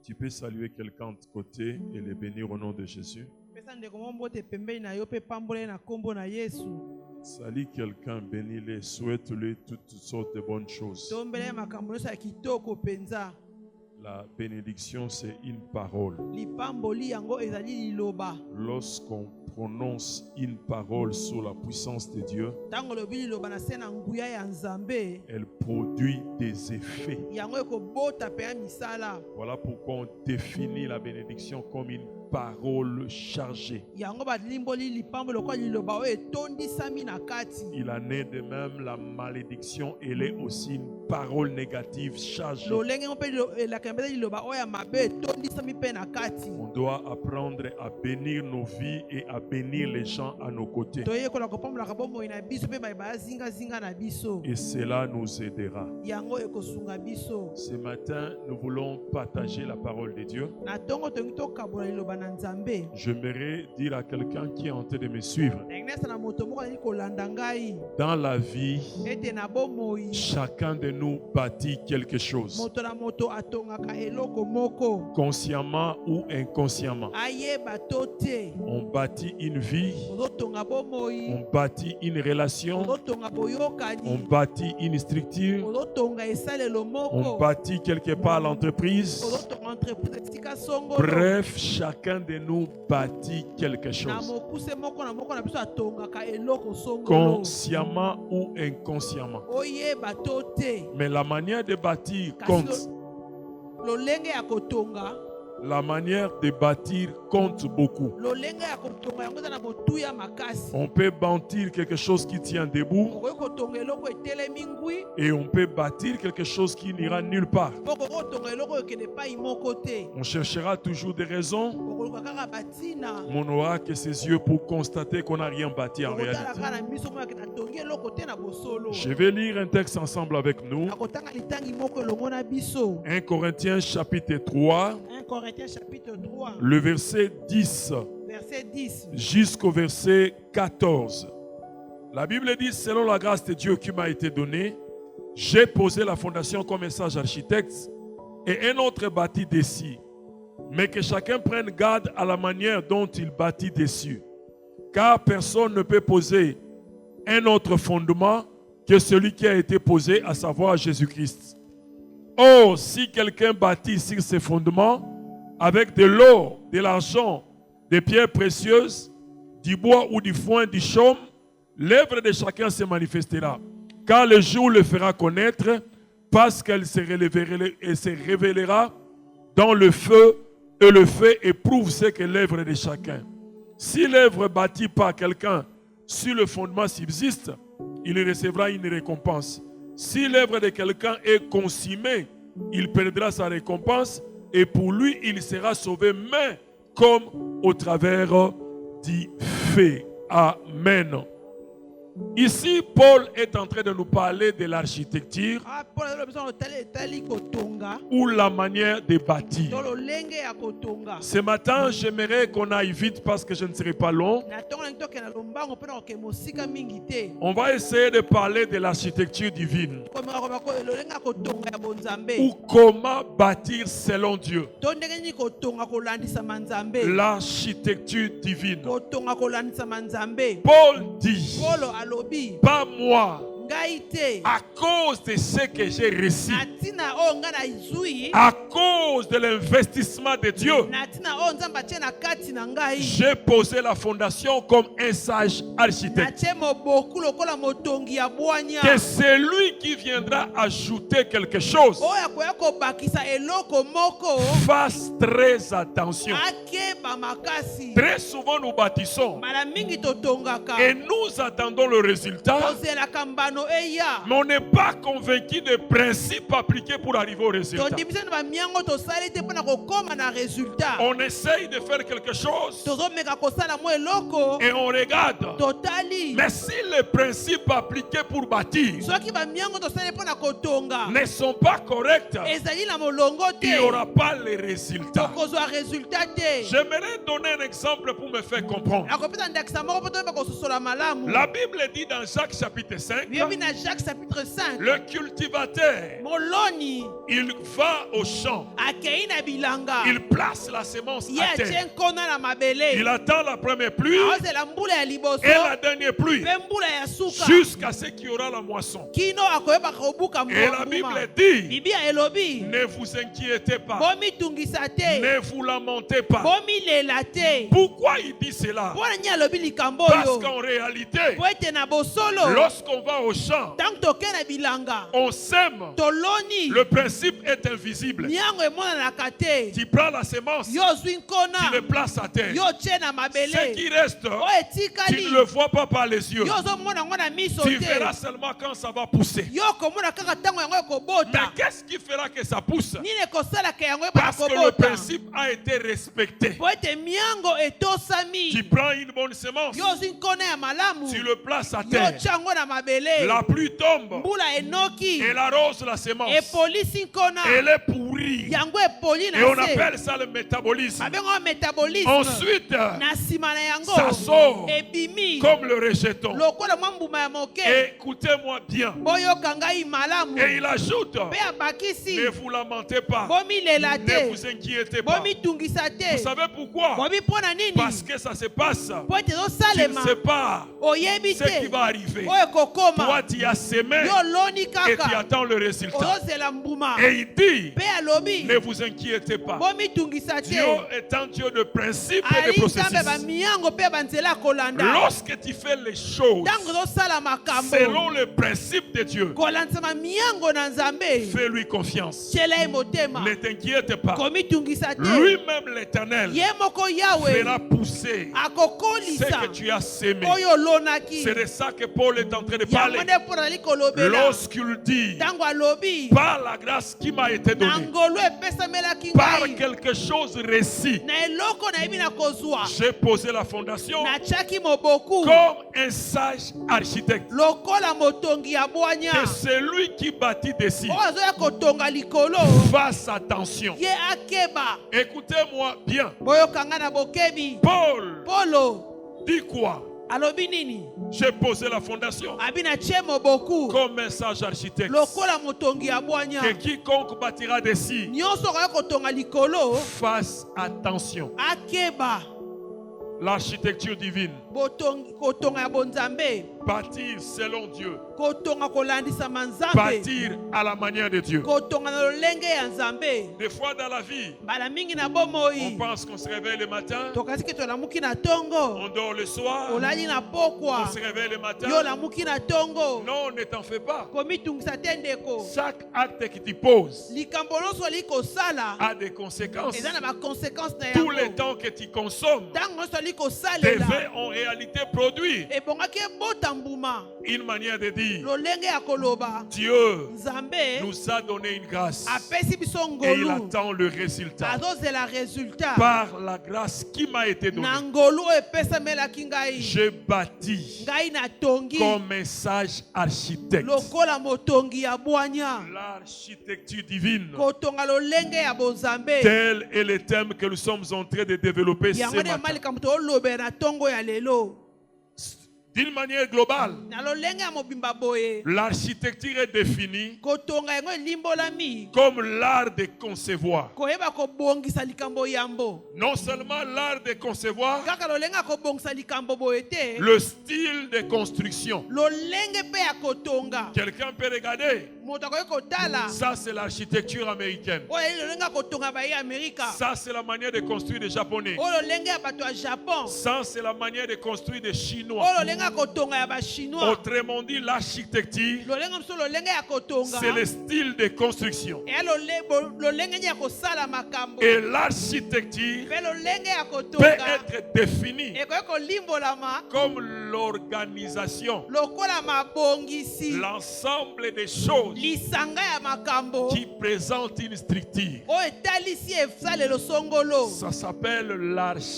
Tu peux saluer quelqu'un de côté et le bénir au nom de Jésus. Salut quelqu'un, bénis-le, souhaite-lui toutes sortes de bonnes choses. La bénédiction, c'est une parole. Lorsqu'on prononce une parole sous la puissance de Dieu, elle produit des effets. Voilà pourquoi on définit la bénédiction comme une parole chargée. Il en est de même, la malédiction, elle est aussi une parole négative chargée. On doit apprendre à bénir nos vies et à bénir les gens à nos côtés. Et cela nous aidera. Ce matin, nous voulons partager la parole de Dieu. J'aimerais dire à quelqu'un qui est en train de me suivre, dans la vie, chacun de nous bâtit quelque chose, consciemment ou inconsciemment. On bâtit une vie, on bâtit une relation, on bâtit une structure, on bâtit quelque part l'entreprise. Bref, chacun de nous bâtit quelque chose, consciemment ou inconsciemment. Mais la manière de bâtir compte. La manière de bâtir compte beaucoup. On peut bâtir quelque chose qui tient debout et on peut bâtir quelque chose qui n'ira nulle part. On cherchera toujours des raisons, mais on n'aura que ses yeux pour constater qu'on n'a rien bâti en réalité. Je vais lire un texte ensemble avec nous. 1 Corinthiens chapitre 3. Chapitre 3, le verset 10, jusqu'au verset 14. La Bible dit: selon la grâce de Dieu qui m'a été donnée, j'ai posé la fondation comme un sage architecte et un autre bâtit dessus. Mais que chacun prenne garde à la manière dont il bâtit dessus. Car personne ne peut poser un autre fondement que celui qui a été posé, à savoir Jésus-Christ. Or, si quelqu'un bâtit sur ces fondements, avec de l'or, de l'argent, des pierres précieuses, du bois ou du foin, du chaume, l'œuvre de chacun se manifestera. Car le jour le fera connaître, parce qu'elle se révélera dans le feu, et le feu éprouve ce que l'œuvre de chacun. Si l'œuvre bâtie par quelqu'un sur le fondement subsiste, il recevra une récompense. Si l'œuvre de quelqu'un est consumée, il perdra sa récompense. Et pour lui, il sera sauvé, mais comme au travers du feu. Amen. Ici, Paul est en train de nous parler de l'architecture ou la manière de bâtir. Ce matin, j'aimerais qu'on aille vite parce que je ne serai pas long. On va essayer de parler de l'architecture divine ou comment bâtir selon Dieu. L'architecture divine. Paul dit: pas moi, à cause de ce que j'ai reçu, à cause de l'investissement de Dieu, j'ai posé la fondation comme un sage architecte. Que celui qui viendra ajouter quelque chose fasse très attention. Très souvent nous bâtissons et nous attendons le résultat, mais on n'est pas convaincu des principes appliqués pour arriver au résultat. On essaye de faire quelque chose et on regarde. Mais si les principes appliqués pour bâtir ne sont pas corrects, il n'y aura pas les résultats. J'aimerais donner un exemple pour me faire comprendre. La Bible dit dans Jacques chapitre 5, Toyebi na Jacques chapitre 5. le cultivateur, Moloni il va au champ, akei na bilanga. il place la sémence Ye à terre. atien kona na mabele. Il attend la première pluie Aozela mbula ya liboso. et la dernière pluie Pe mbula ya suka. jusqu'à ce qu'il y aura la moisson. Kino akoyeba kobuka Et la Bible dit, Biblia elobi. ne vous inquiétez pas, Bomi tungisa te. ne vous lamentez pas. Bomi lela te. Pourquoi il dit cela? Mpona nini alobi likambo Parce oyo? qu'en réalité, Po ete na bosolo. lorsqu'on va au champ, Tango toke na bilanga. on sème. Toloni. Le principe est invisible. Miango emonanaka te. Tu prends la sémence, Yo zwi tu nkona. le places à terre. Yo tie na Ce mabele. qui reste, Oyo tu etikali. ne le vois pas par les yeux. Yo ozomona yango na miso Tu te. verras seulement quand ça va pousser. Yo komona kaka ntango yango Mais ekobota. qu'est-ce qui fera que ça pousse? Nini ekosalaka yango ebana Parce que le kobota. principe a été respecté. Po ete miango etosami. Tu prends une bonne sémence, Yo ozwi nkona ya malamu. tu le places à Yo terre. tie yango na mabele. La pluie tombe, Mbula enoki. elle arrose la sémence. Epolisi nkona. Elle est pourrie. Yango epoli Et on na se. appelle ça le métabolisme. Babengo métabolisme. Ensuite, Na nsima na yango. ça sort Ebimi. comme le rejeton. Lokola mwa mbuma ya moke. Écoutez-moi bien. Boyoka ngai malamu. Et il ajoute, Pe abakisi. ne vous lamentez pas, Bomilela ne te. vous inquiétez pas. Bomitungisa te. Vous savez pourquoi? Bomi mpona nini? Parce que ça se passe. Po ete Tu ne ezosalema. sais pas Oyebi ce qui te. va arriver. Oyo ekokoma. Toi, tu as semé Yo loni et tu kaka. attends le résultat. Ozozela mbuma. Et il dit, Pe alobi. ne vous inquiétez pas. Bomitungisa te. Dieu est un Dieu de principes et de Ali nzambe processus. bamiyango pe banzela kolanda. Lorsque tu fais les choses Ntango ozosala makambo. selon le principe de Dieu, Kolandisama miyango na nzambe. fais-lui confiance. Tiela ye motema. Ne t'inquiète pas. Komitungisa te. Lui-même, l'Éternel, Ye moko yawe. fera pousser ce Akokolisa. que tu as semé. Oyo lonaki. C'est de ça que Paul est en train de Yango parler. nde mpo nazali kolobela. Lorsqu'il dit, Ntango alobi. par la grâce qui m'a été Na donnée, ngolu epesamelaki par ngai. quelque chose réussi, Na eloko nayebi na kozwa. j'ai posé la fondation Natiaki moboku. comme un sage architecte. Lokola motongi ya bwanya. Que celui qui bâtit dessus Oyo azoya kotonga likolo. fasse attention. Ye akeba. Écoutez-moi bien. Boyokanga na bokebi. Paul Polo. dit quoi? Alobi nini? J'ai posé la fondation Abi na tie moboku. comme un sage architecte. Lokola motongi ya bwanya. Que quiconque bâtira dessus Nyonso okoya kotonga likolo. fasse attention. Akeba. L'architecture divine, Botongi kotonga ya bonzambe. bâtir selon Dieu, Kotonga kolandisama nzambe. bâtir à la manière de Dieu. Kotonga na lolenge ya nzambe. Des fois dans la vie, Mbala mingi na on bomoi. pense qu'on se réveille le matin, Tokasi ke tolamuki na tongo. on dort le soir, Olali na pokwa. on se réveille le matin. Yo lamuki na tongo. Non, ne t'en fais pas. Komitungisa te ndeko. Chaque acte que tu poses Likambo nyonso ali kosala. a des conséquences. Eza na baconséquence na Tous les yango. temps que tu consommes Ntango nyonso ali kosalela. devait en réalité produire Ebongaki ebota mbuma. une manière de dire. Lolenge ya koloba. Dieu Nzambe nous a donné une grâce apesi biso et il ngolu. attend le résultat Azozela résultat. par la grâce qui m'a été donnée. Na ngolu oyo epesamelaki ngai. J'ai bâti Ngai natongi. comme un sage architecte. Lokola motongi ya bwanya. L'architecture divine, Kotonga lolenge ya bonzambe. tel est le thème que nous sommes en train de développer ce Yango nde matin. malika moto olobela na tongo ya lelo. D'une manière globale, Na lolenge ya mobimba boye. l'architecture est définie Kotonga yango elimbolami. comme l'art de concevoir. Koyeba kobongisa likambo yambo. Non seulement l'art de concevoir, Kaka lolenge ya kobongisa likambo boye te. le style de construction. Lolenge pe ya kotonga. Quelqu'un peut regarder. Moto akoki kotala. Ça, c'est l'architecture américaine. Oyo eli lolenge ya kotonga baye Amerika. Ça, c'est la manière de construire des Japonais. Oyo lolenge ya bato ya Japon. Ça, c'est la manière de construire des Chinois. Oyo lolenge ya kotonga ya bachinois. Autrement dit, l'architecture, Lolenge mosusu lolenge ya kotonga. c'est le style de construction. Eya lolenge nini ya kosala makambo. Et l'architecture Pe lolenge ya peut kotonga. être définie Ekoki kolimbolama. comme l'organisation, Lokola mabongisi. l'ensemble des choses Lisanga ya makambo. qui présentent une structure. Oyo etalisi esalelo songolo. Ça s'appelle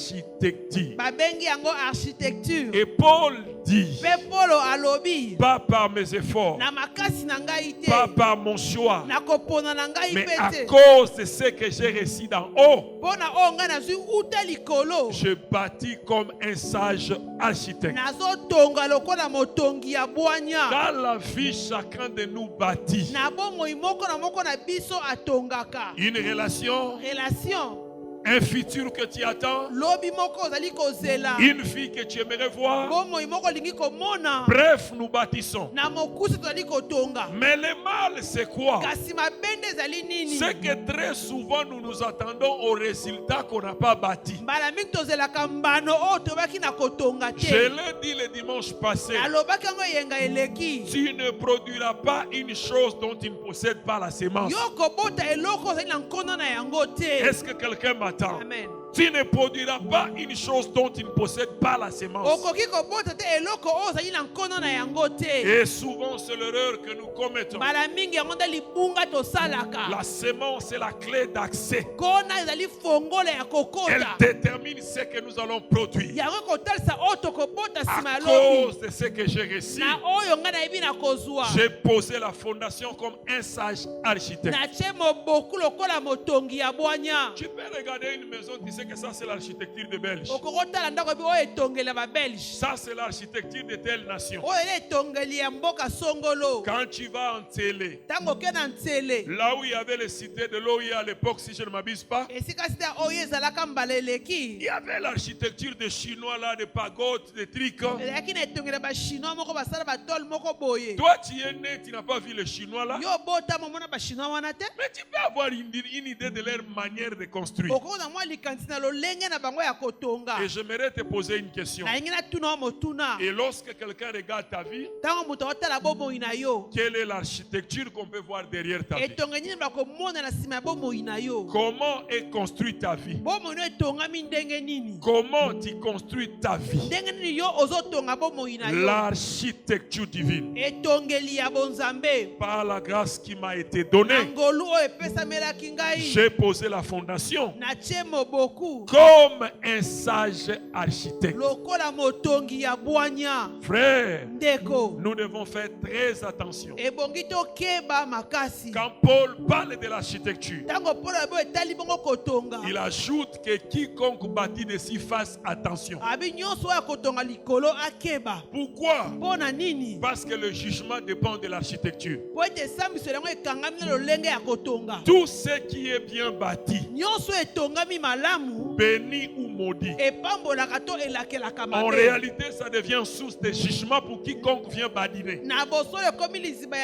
l'architecture. Babengi yango architecture. Et Paul dit, Mpe Polo alobi pas par mes efforts, na makasi na ngai te pas par mon choix, na kopona na ngai mais mpe à te cause de ce que j'ai reçu d'en haut, mpo na oyo ngai nazwi uta likolo je bâtis comme un sage architecte. nazotonga lokola motongi ya bwanya Dans la vie, chacun de nous bâtit na bomoi moko na moko na biso atongaka une relation, relation un futur que tu attends, lobi moko ozali kozela une fille que tu aimerais voir. bomoi moko olingi komona Bref, nous bâtissons. na mokusi tozali kotonga Mais le mal, c'est quoi? kasi mabende ezali nini C'est que très souvent, nous nous attendons au résultat qu'on n'a pas bâti. mbala mingi tozelaka mbano oyo toyebaki na kotonga Je te l'ai dit le dimanche passé. alobaki yango eyenga eleki Tu ne produiras pas une chose dont tu ne possèdes pas la sémence. yo kobota eloko ozali na nkono na yango te Est-ce que quelqu'un m'attend? amen Tu ne produiras pas une chose dont tu ne possèdes pas la sémence. okoki kobota te eloko oyo ozali na nkono na yango te Et souvent, c'est l'erreur que nous commettons. mbala mingi yango nde libunga tosalaka La sémence est la clé d'accès. kona ezali fongola ya Elle kokota détermine ce que nous allons produire. yango kotalisa oyo tokobota nsima À ya lobi cause de ce que j'ai reçu, na oyo ngai nayebi na kozwa j'ai posé la fondation comme un sage architecte. natie moboku lokola motongi ya bwanya Tu peux regarder une maison, tu sais que ça c'est l'architecture de Belge. okokotala ndako ebi oyo etongeli ya babelge Ça c'est l'architecture de telle nation. oyo ela etongeli ya mboka songolo Quand tu vas en Télé, ntango oke na ntsele là où il y avait les cités de l'OIA à l'époque, si je ne m'abuse pas, esika sita oyo ezalaka mbala il eleki y avait l'architecture des Chinois là, des pagodes, des trucs. ezalaki na etongeli ya bachinois moko basala batole moko boye Toi tu es né, tu n'as pas vu les Chinois là, yo botama omona bachinois wana te mais tu peux avoir une idée de leur manière de construire. okokona mwa likanisi na lolenge na bango ya kotonga Et j'aimerais te poser une question. nalingi natuna wa motuna Et lorsque quelqu'un regarde ta vie, ntango moto akotala bomoi na yo quelle est l'architecture qu'on peut voir derrière ta vie? etonga nini bakomona na nsima ya bomoi na yo Comment est construite ta vie? bomoi no etongami ndenge nini Comment tu construis ta vie? ndenge nini yo ozotonga bomoi na yo L'architecture divine. etongeli ya bonzambe Par la grâce qui m'a été na donnée, ngolu oyo epesamelaki ngai j'ai posé la fondation natie moboku comme un sage architecte. lokola motongi ya bwanya Frère, ndeko nous devons faire très attention. ebongi tokeba makasi Quand Paul parle de l'architecture, ntango mpolo yabo etali bongo kotonga il ajoute que quiconque bâtit dessus fasse attention. abi nyonso oyo akotonga likolo akeba Pourquoi? mpo na nini Parce que le jugement dépend de l'architecture. po ete esambiselo yango ekangami na lolenge ya kotonga Tout ce qui est bien bâti, nyonso etongami malamu béni ou maudit, epambolaka to elakelaka en mabe réalité, ça devient source de jugement pour quiconque vient badiner. na bosolo ekomi liziba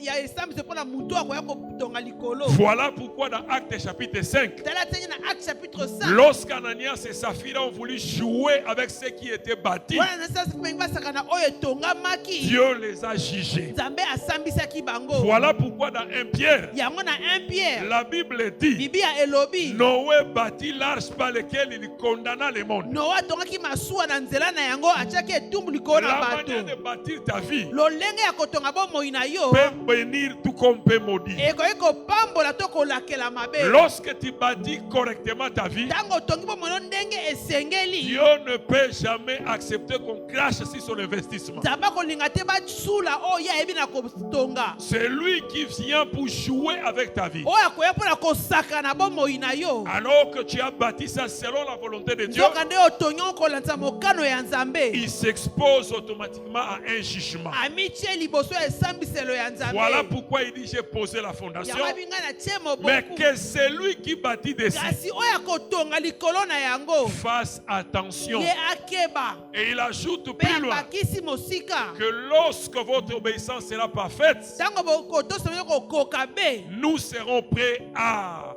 ya esambiselo mpo na motu akoya kotonga likolo Voilà pourquoi dans Actes chapitre 5, tala tenge na acte chapitre 5 lorsqu'Ananias et Saphira ont voulu jouer avec ce qui était bâti, wana na sasi mpengi basakana oyo etongamaki Dieu les a jugés. nzambe asambisaki bango Voilà pourquoi dans 1 Pierre, yango na 1 pierre la Bible dit, biblia elobi Noé bâtit l'arche par lequel il condamna le monde. noa atongaki masuwa na nzela na yango atiaki etumbu likolo na La manière de bato bâtir ta vie lolenge ya kotonga bomoi na yo peut bénir tout comme peut maudire. ekoki kopambola to kolakela mabe Lorsque tu bâtis correctement ta vie, ntango otongi bomoi no ndenge esengeli Dieu ne peut jamais accepter qu'on crache sur son investissement. nzambe akolinga te basula oyo ye ayebi na kotonga C'est lui qui vient pour jouer avec ta vie. oyo akoya mpona kosaka na bomoi na yo Alors que tu as bâti ça selon la volonté de Dieu, nzoka nde otongi okolandisa mokano ya nzambe il s'expose automatiquement à un jugement. amitie liboso ya esambiselo ya nzambe Voilà pourquoi il dit j'ai posé la fondation. yango abi ngai natie Mais moboku que celui qui bâtit dessus kasi oyo akotonga likolo na yango fasse attention. ye akeba Et il ajoute mpe plus loin abakisi mosika que lorsque votre obéissance sera parfaite, ntango bokotosomi kokoka be nous serons prêts à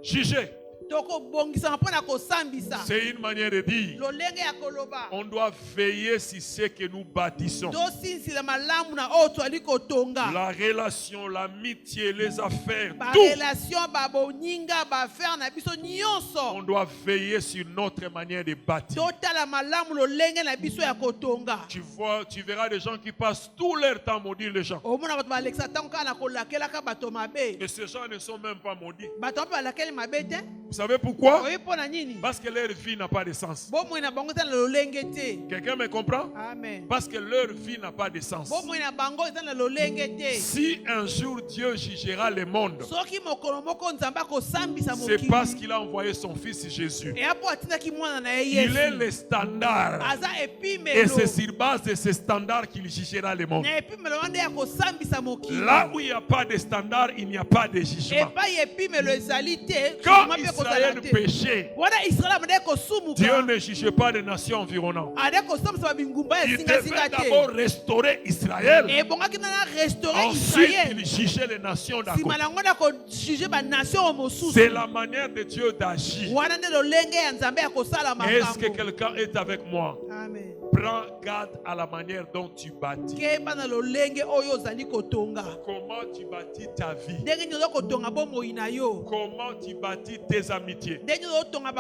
juger. tokobongisama mpo na kosambisa C'est une manière de dire. lolenge ya koloba On doit veiller sur ce que nous bâtissons. tosinsila malamu na oyo twali kotonga La relation, l'amitié, les affaires, tout. barelation baboninga baaffaire na biso nyonso On doit veiller sur notre manière de bâtir. totala malamu lolenge na biso ya kotonga Tu verras des gens qui passent tout leur temps à maudire les gens. omona bato balekisa ntango kaka na kolakelaka bato mabe Et ces gens ne sont même pas maudits. bato mpe balakeli mabe te Vous savez pourquoi? oyebi mpo na nini? Parce que leur vie n'a pas de sens. Bomoi na bango eza na lolenge te. Quelqu'un me comprend? Amen. Parce que leur vie n'a pas de sens. Bomoi na bango eza na lolenge te. Si un jour Dieu jugera le monde, soki mokolo moko nzambe akosambisa c'est mokili, parce qu'il a envoyé son fils Jésus. eya mpo atindaki mwana na ye Il est Yesu. le standard. Aza Et epimelo. c'est sur base de ce standard qu'il jugera le monde. Na epimelo wana nde ya kosambisa mokili. Là où il n'y a pas de standard, il n'y a pas de jugement. epai epimelo ezali te, Quand jugement mpe Israël kozala te. péchait, wana Israël amande Dieu kosumuka, ne jugeait pas les nations environnantes. ade kosambisa babingumba ya Il singasinga devait te. d'abord restaurer Israël. ebongaki nana restaurer Ensuite, Israël. il jugeait les nations d'à nsima côté. nango na kojuge banation mosusu. C'est la manière de Dieu d'agir. wana nde lolenge ya nzambe ya kosala Est-ce que makambo. quelqu'un est avec moi? Amen. Prends garde à la manière dont tu bâtis. keba na lolenge oyo ozali kotonga. Comment tu bâtis ta vie? ndenge nini ozokotonga bomoi na yo. Comment tu bâtis tes amitiés? ndenge nini ozotonga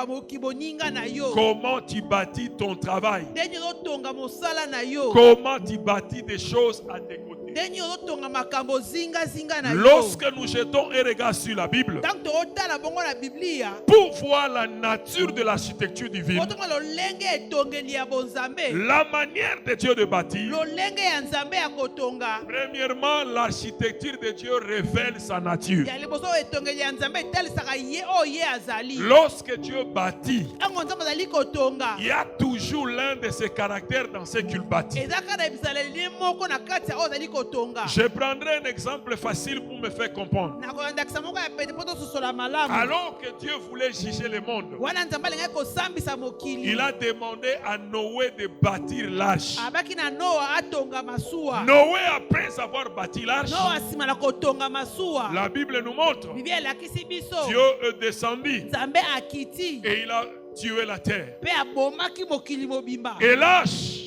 boninga na yo. Comment tu bâtis ton travail? ndenge nini ozotonga mosala na yo. Comment tu bâtis des choses à tes côtés? ndenge nini ozotonga makambo zingazinga na yo. Lorsque nous jetons un regard sur la Bible, ntango tokotala bongo na biblia, pour voir la nature de l'architecture divine, otonga lolenge etongeli ya bonzambe, la manière de Dieu de bâtir, lolenge ya nzambe ya kotonga. premièrement, l'architecture de Dieu révèle sa nature. ya liboso etongeli ya nzambe etalisaka ye oyo ye azali. Lorsque Dieu bâtit, ntango nzambe azali kotonga, il y a toujours l'un de ses caractères dans ce qu'il bâtit. eza kaka na bizaleli moko na kati ya oyo azali kotonga. Je prendrai un exemple facile pour me faire comprendre. nakolandakisa moko ya pete mpo tososola malamu. Alors que Dieu voulait juger le monde, wana nzambe alingaki kosambisa mokili, il a demandé à Noé de bâtir l'arche. abaki na noa atonga masuwa. Noé, après avoir bâti l'arche, noa nsima na kotonga masuwa, la Bible nous montre, biblia elakisi biso Dieu est descendu nzambe akiti et il a tué la terre. mpe abomaki mokili mobimba. Et l'arche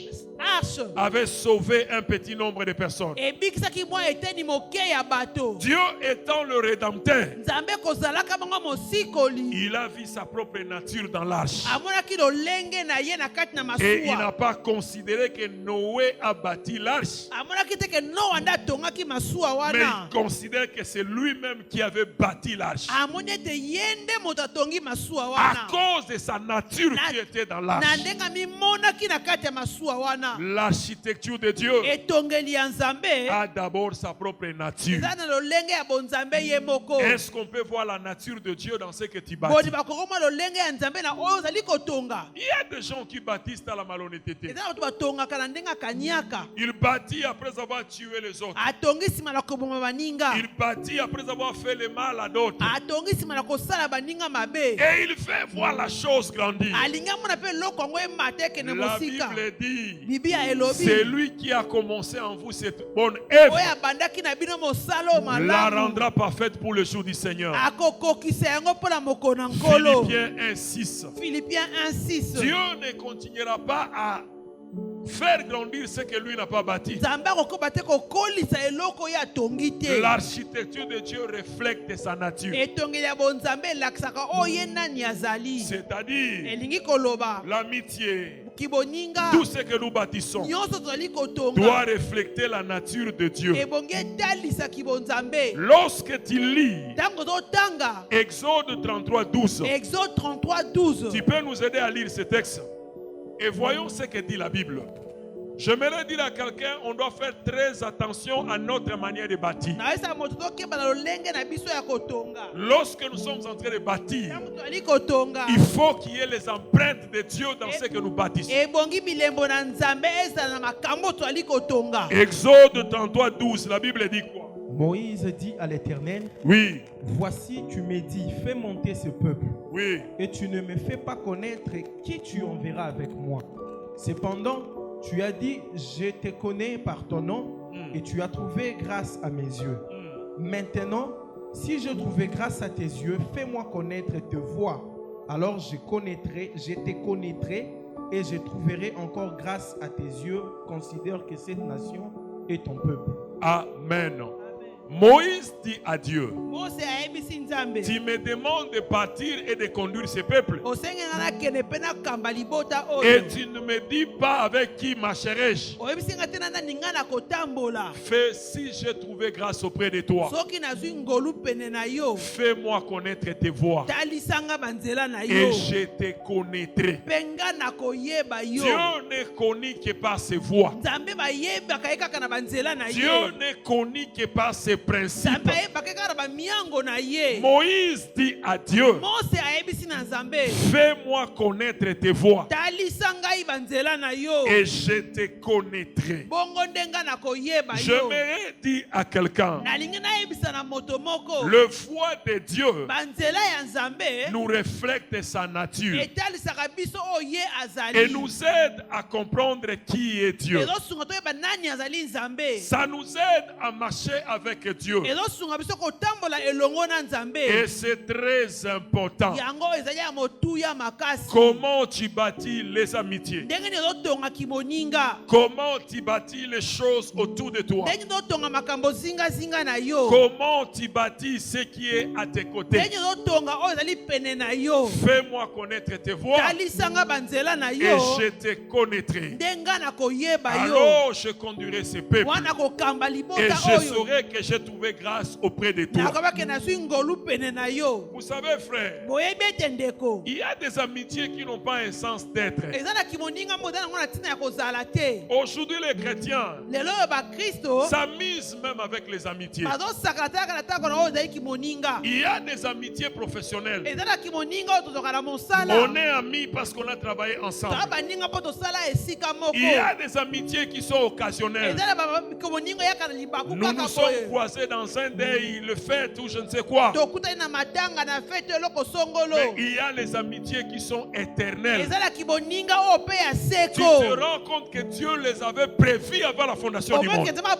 arche avait sauvé un petit nombre de personnes. ebikisaki mwa eteni moke ya bato. Dieu étant le rédempteur, nzambe kozalaka bango mosikoli, il a vu sa propre nature dans l'arche. amonaki lolenge na ye na kati na Et il n'a masuwa. pas considéré que Noé a bâti l'arche, amonaki te ke noa nde atongaki masuwa mais wana, il considère que c'est lui-même qui avait bâti l'arche. amoni ete ye nde moto atongi masuwa À wana, cause de sa nature qui était dans na l'arche. ndenge mimonaki na kati ya masuwa wana. L'architecture de Dieu etongeli ya nzambe a d'abord sa propre nature. eza na lolenge ya bonzambe ye moko. Est-ce qu'on peut voir la nature de Dieu dans ce que tu boni bâtis? bakokoma lolenge ya nzambe na oyo ozali kotonga. Il y a des gens qui bâtissent dans la malhonnêteté. eza na bato batongaka na ndenge akaniaka, Il bâtit après avoir tué les autres. atongi nsima na koboma baninga, Il bâtit après avoir fait le mal à d'autres. atongi nsima na kosala baninga mabe, Et il fait voir la chose grandir. alingi amona mpe eloko yango emata ekende La mosika. Bible dit, biblia elobi c'est lui qui a commencé en vous cette bonne oyo œuvre, abandaki na bino mosala oyo la malamu, rendra parfaite pour le jour du Seigneur. akokokisa yango mpo na mokolo na nkolo. Philippiens 1:6. Philippiens 1:6. Dieu ne continuera pas à faire grandir ce que lui n'a pas bâti. nzambe akokoba te kokolisa eloko oyo atongi te. L'architecture de Dieu reflète sa nature. etongeli ya bonzambe elakisaka oyo ye nani azali. C'est-à-dire elingi koloba l'amitié, kiboninga tout ce que nous bâtissons nyonso tozali doit kotonga refléter la nature de Dieu. ebongi etalisa kibonzambe. Lorsque tu lis ntango ozotanga Exode 33:12, Exode 33:12, tu peux nous aider à lire ce texte et voyons ce que dit la Bible. J'aimerais dire à quelqu'un, on doit faire très attention à notre manière de bâtir. nawesa moto tokeba na lolenge na biso ya kotonga. Lorsque nous sommes en train de bâtir, ntango tozali kotonga il faut qu'il y ait les empreintes de Dieu dans ce que nous bâtissons. ebongi bilembo na nzambe ezala na makambo tozali kotonga. Exode 33:12, la Bible dit quoi? Moïse dit à l'Éternel, Oui, voici tu me dis, fais monter ce peuple, oui. et tu ne me fais pas connaître qui tu enverras avec moi. Cependant, tu as dit, je te connais par ton nom, et tu as trouvé grâce à mes yeux. Maintenant, si je trouvais grâce à tes yeux, fais-moi connaître tes voies. Alors je te connaîtrai, et je trouverai encore grâce à tes yeux. Considère que cette nation est ton peuple. Amen. Moïse dit à Dieu, mose ayebisi Tu me demandes de partir et de conduire ce peuple. Et tu ne me dis pas avec qui marcherai-je. Fais si j'ai trouvé grâce auprès de toi. Fais-moi connaître tes voies. Et je te connaîtrai. Dieu n'est connu que par ses voies. Dieu n'est connu que par ses principes. Moïse dit à Dieu, fais-moi connaître tes voies et je te connaîtrai. J'aimerais dire à quelqu'un, le foi de Dieu nous reflète sa nature et nous aide à comprendre qui est Dieu. Ça nous aide à marcher avec Dieu. Et c'est très important. Comment tu bâtis les amitiés? Comment tu bâtis les choses autour de toi? Comment tu bâtis ce qui est à tes côtés? Fais-moi connaître tes voies et je te connaîtrai. Alors je conduirai ce peuple et je saurai que j'ai trouvé grâce auprès de toi. Vous savez, frère, il y a des amitiés qui n'ont pas un sens d'être. Aujourd'hui, les chrétiens s'amusent même avec les amitiés. Il y a des amitiés professionnelles. On est amis parce qu'on a travaillé ensemble. Il y a des amitiés qui sont occasionnelles. Nous nous sommes croisés dans un deuil, le fête ou je ne sais quoi. Mais il y a les amitiés qui sont éternelles. Tu te rends compte que Dieu les avait prévues avant la fondation du monde. Et lorsque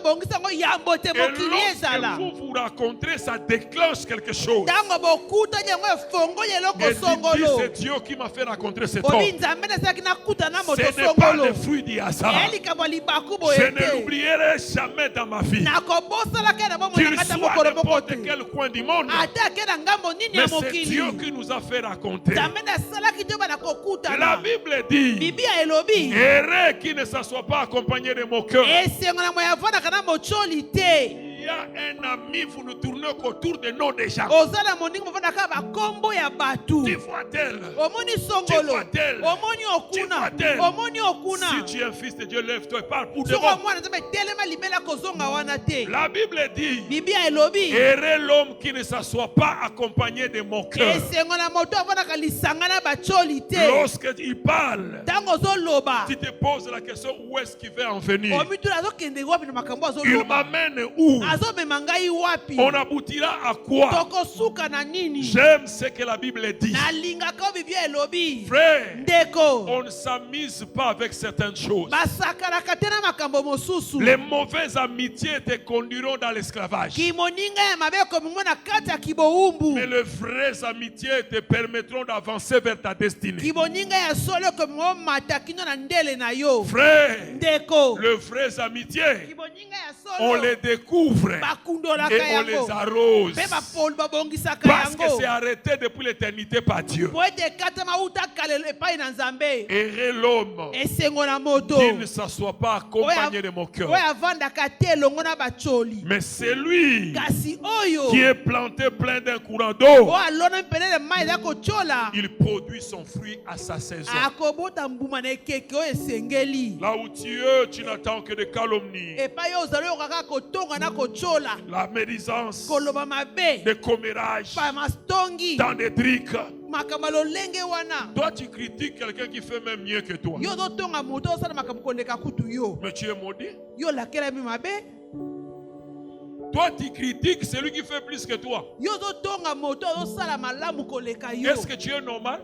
vous rencontrez, ça déclenche quelque chose. Et tu dis, c'est Dieu qui m'a fait rencontrer cet homme. Ce n'est pas le fruit du hasard. Je ne l'oublierai jamais dans ma vie. Qu'il soit n'importe quel coin du monde. Mais c'est Dieu qui nous a fait rencontrer. La Bible dit, heureux qui ne s'assoit pas accompagné de moqueurs. Il y a un ami, vous nous tournez autour de nos des gens. Tu vois-t-elle? Si tu es un fils de Dieu, lève-toi et parle pour devant. La Bible dit, heureux l'homme qui ne s'assoit pas accompagné de moqueurs. Lorsqu'il parle, tu te poses la question, où est-ce qu'il veut en venir? Il m'amène où? On aboutira à quoi? J'aime ce que la Bible dit. Frère, on ne s'amuse pas avec certaines choses. Les mauvaises amitiés te conduiront dans l'esclavage. Mais les vraies amitiés te permettront d'avancer vers ta destinée. Frère, les vraies amitiés, on les découvre et on les arrose. Parce que c'est arrêté depuis l'éternité par Dieu. Heureux l'homme qui ne s'assoit pas accompagné de moqueurs. Mais c'est lui qui est planté plein d'un courant d'eau. Il produit son fruit à sa saison. Là où tu n'attends que des calomnies, la médisance, des commérages, dans des trucs. Toi, tu critiques quelqu'un qui fait même mieux que toi. Mais tu es maudit. Toi, tu critiques celui qui fait plus que toi. Est-ce que tu es normal?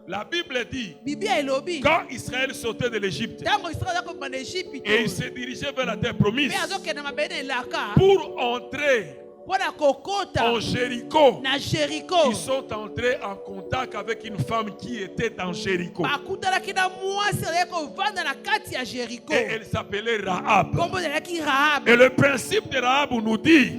La Bible dit, quand Israël sortait de l'Égypte et il se dirigeait vers la terre promise pour entrer en Jéricho, ils sont entrés en contact avec une femme qui était dans Jéricho. Et elle s'appelait Rahab. Et le principe de Rahab nous dit,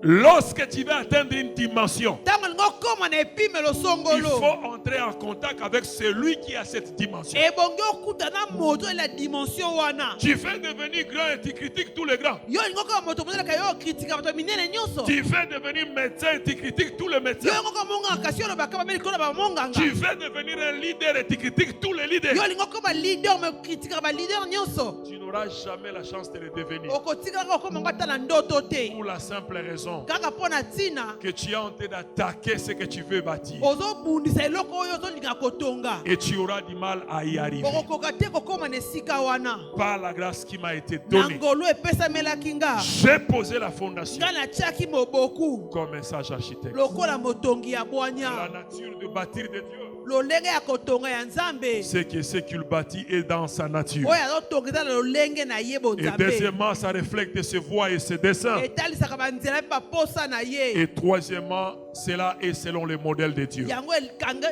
Lorsque tu vas atteindre une dimension, ntango olingi okóma na epimelo il songolo faut entrer en contact avec celui qui a cette dimension. ebongi okutana moto la dimension wana Tu veux devenir grand et tu critiques tous les grands. yo olingi okóma moto monelaka yo okritika bato minene nyonso Tu veux devenir médecin et tu critiques tous les yo médecins. olingi okóma monganga kasi yo olobaka babeli kona bamonganga Tu veux devenir un leader et tu critiques tous les leaders. yo olingi okóma leader me okritikaka baleader nyonso Tu n'auras jamais la chance de le devenir. okotikaka okóma ngo ata na ndoto te Pour la simple raison kaka mpo na ntina que tu es en train d'attaquer ce que tu veux bâtir. ozobundisa eloko oyo ozolinga kotonga Et tu auras du mal à y arriver. okokoka te kokóma na esika wana Par la grâce qui m'a été na donnée, ngolu epesamelaki nga j'ai posé la fondation nga natiaki moboku comme un sage architecte. lokola motongi ya La bwanya nature de bâtir de Dieu, lolenge ya kotonga ya nzambe c'est que ce qu'il bâtit est dans sa nature. oyo azotonga eza na lolenge na ye Et bonzambe deuxièmement, ça reflète ses voies et ses dessins. etalisaka banzela mpe baposa na ye Et troisièmement, cela est selon le modèle de Dieu. yango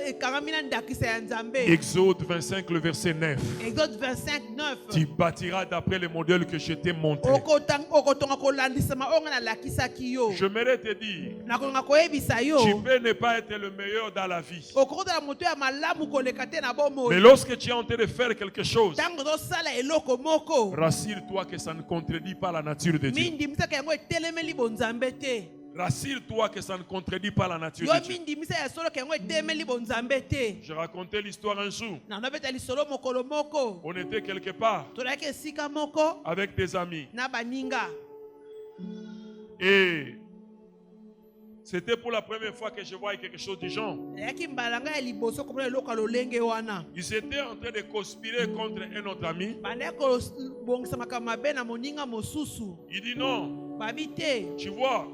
ekangami na ndakisa ya nzambe Exode 25, le verset 9. exode 25 Tu 9 bâtiras d'après le modèle que je t'ai montré. okotonga kolandisama oyo nga nalakisaki yo J'aimerais te dire, nakolinga koyebisa yo tu peux ne pas être le meilleur dans la vie. okokozala moto ya malamu koleka te na bomoi Mais lorsque tu es en train de faire quelque chose, ntango ozosala eloko moko rassure-toi que ça ne contredit pas la nature de Dieu. mindimisaka yango etelemeli bonzambe te Rassure-toi que ça ne contredit pas la nature yo de Dieu. mindimisa ya soloka yango etelemeli bonzambe te Je racontais l'histoire un jour. nanobeta lisolo mokolo moko On était quelque part tozalaki esika moko avec des amis. na baninga Et c'était pour la première fois que je voyais quelque chose du genre. eyaki mbala ngai ya liboso komona eloko ya lolenge wana Ils étaient en train de conspirer contre un autre ami. bandaki kobongisa makambo mabe na moninga mosusu Il dit non, babi te tu vois,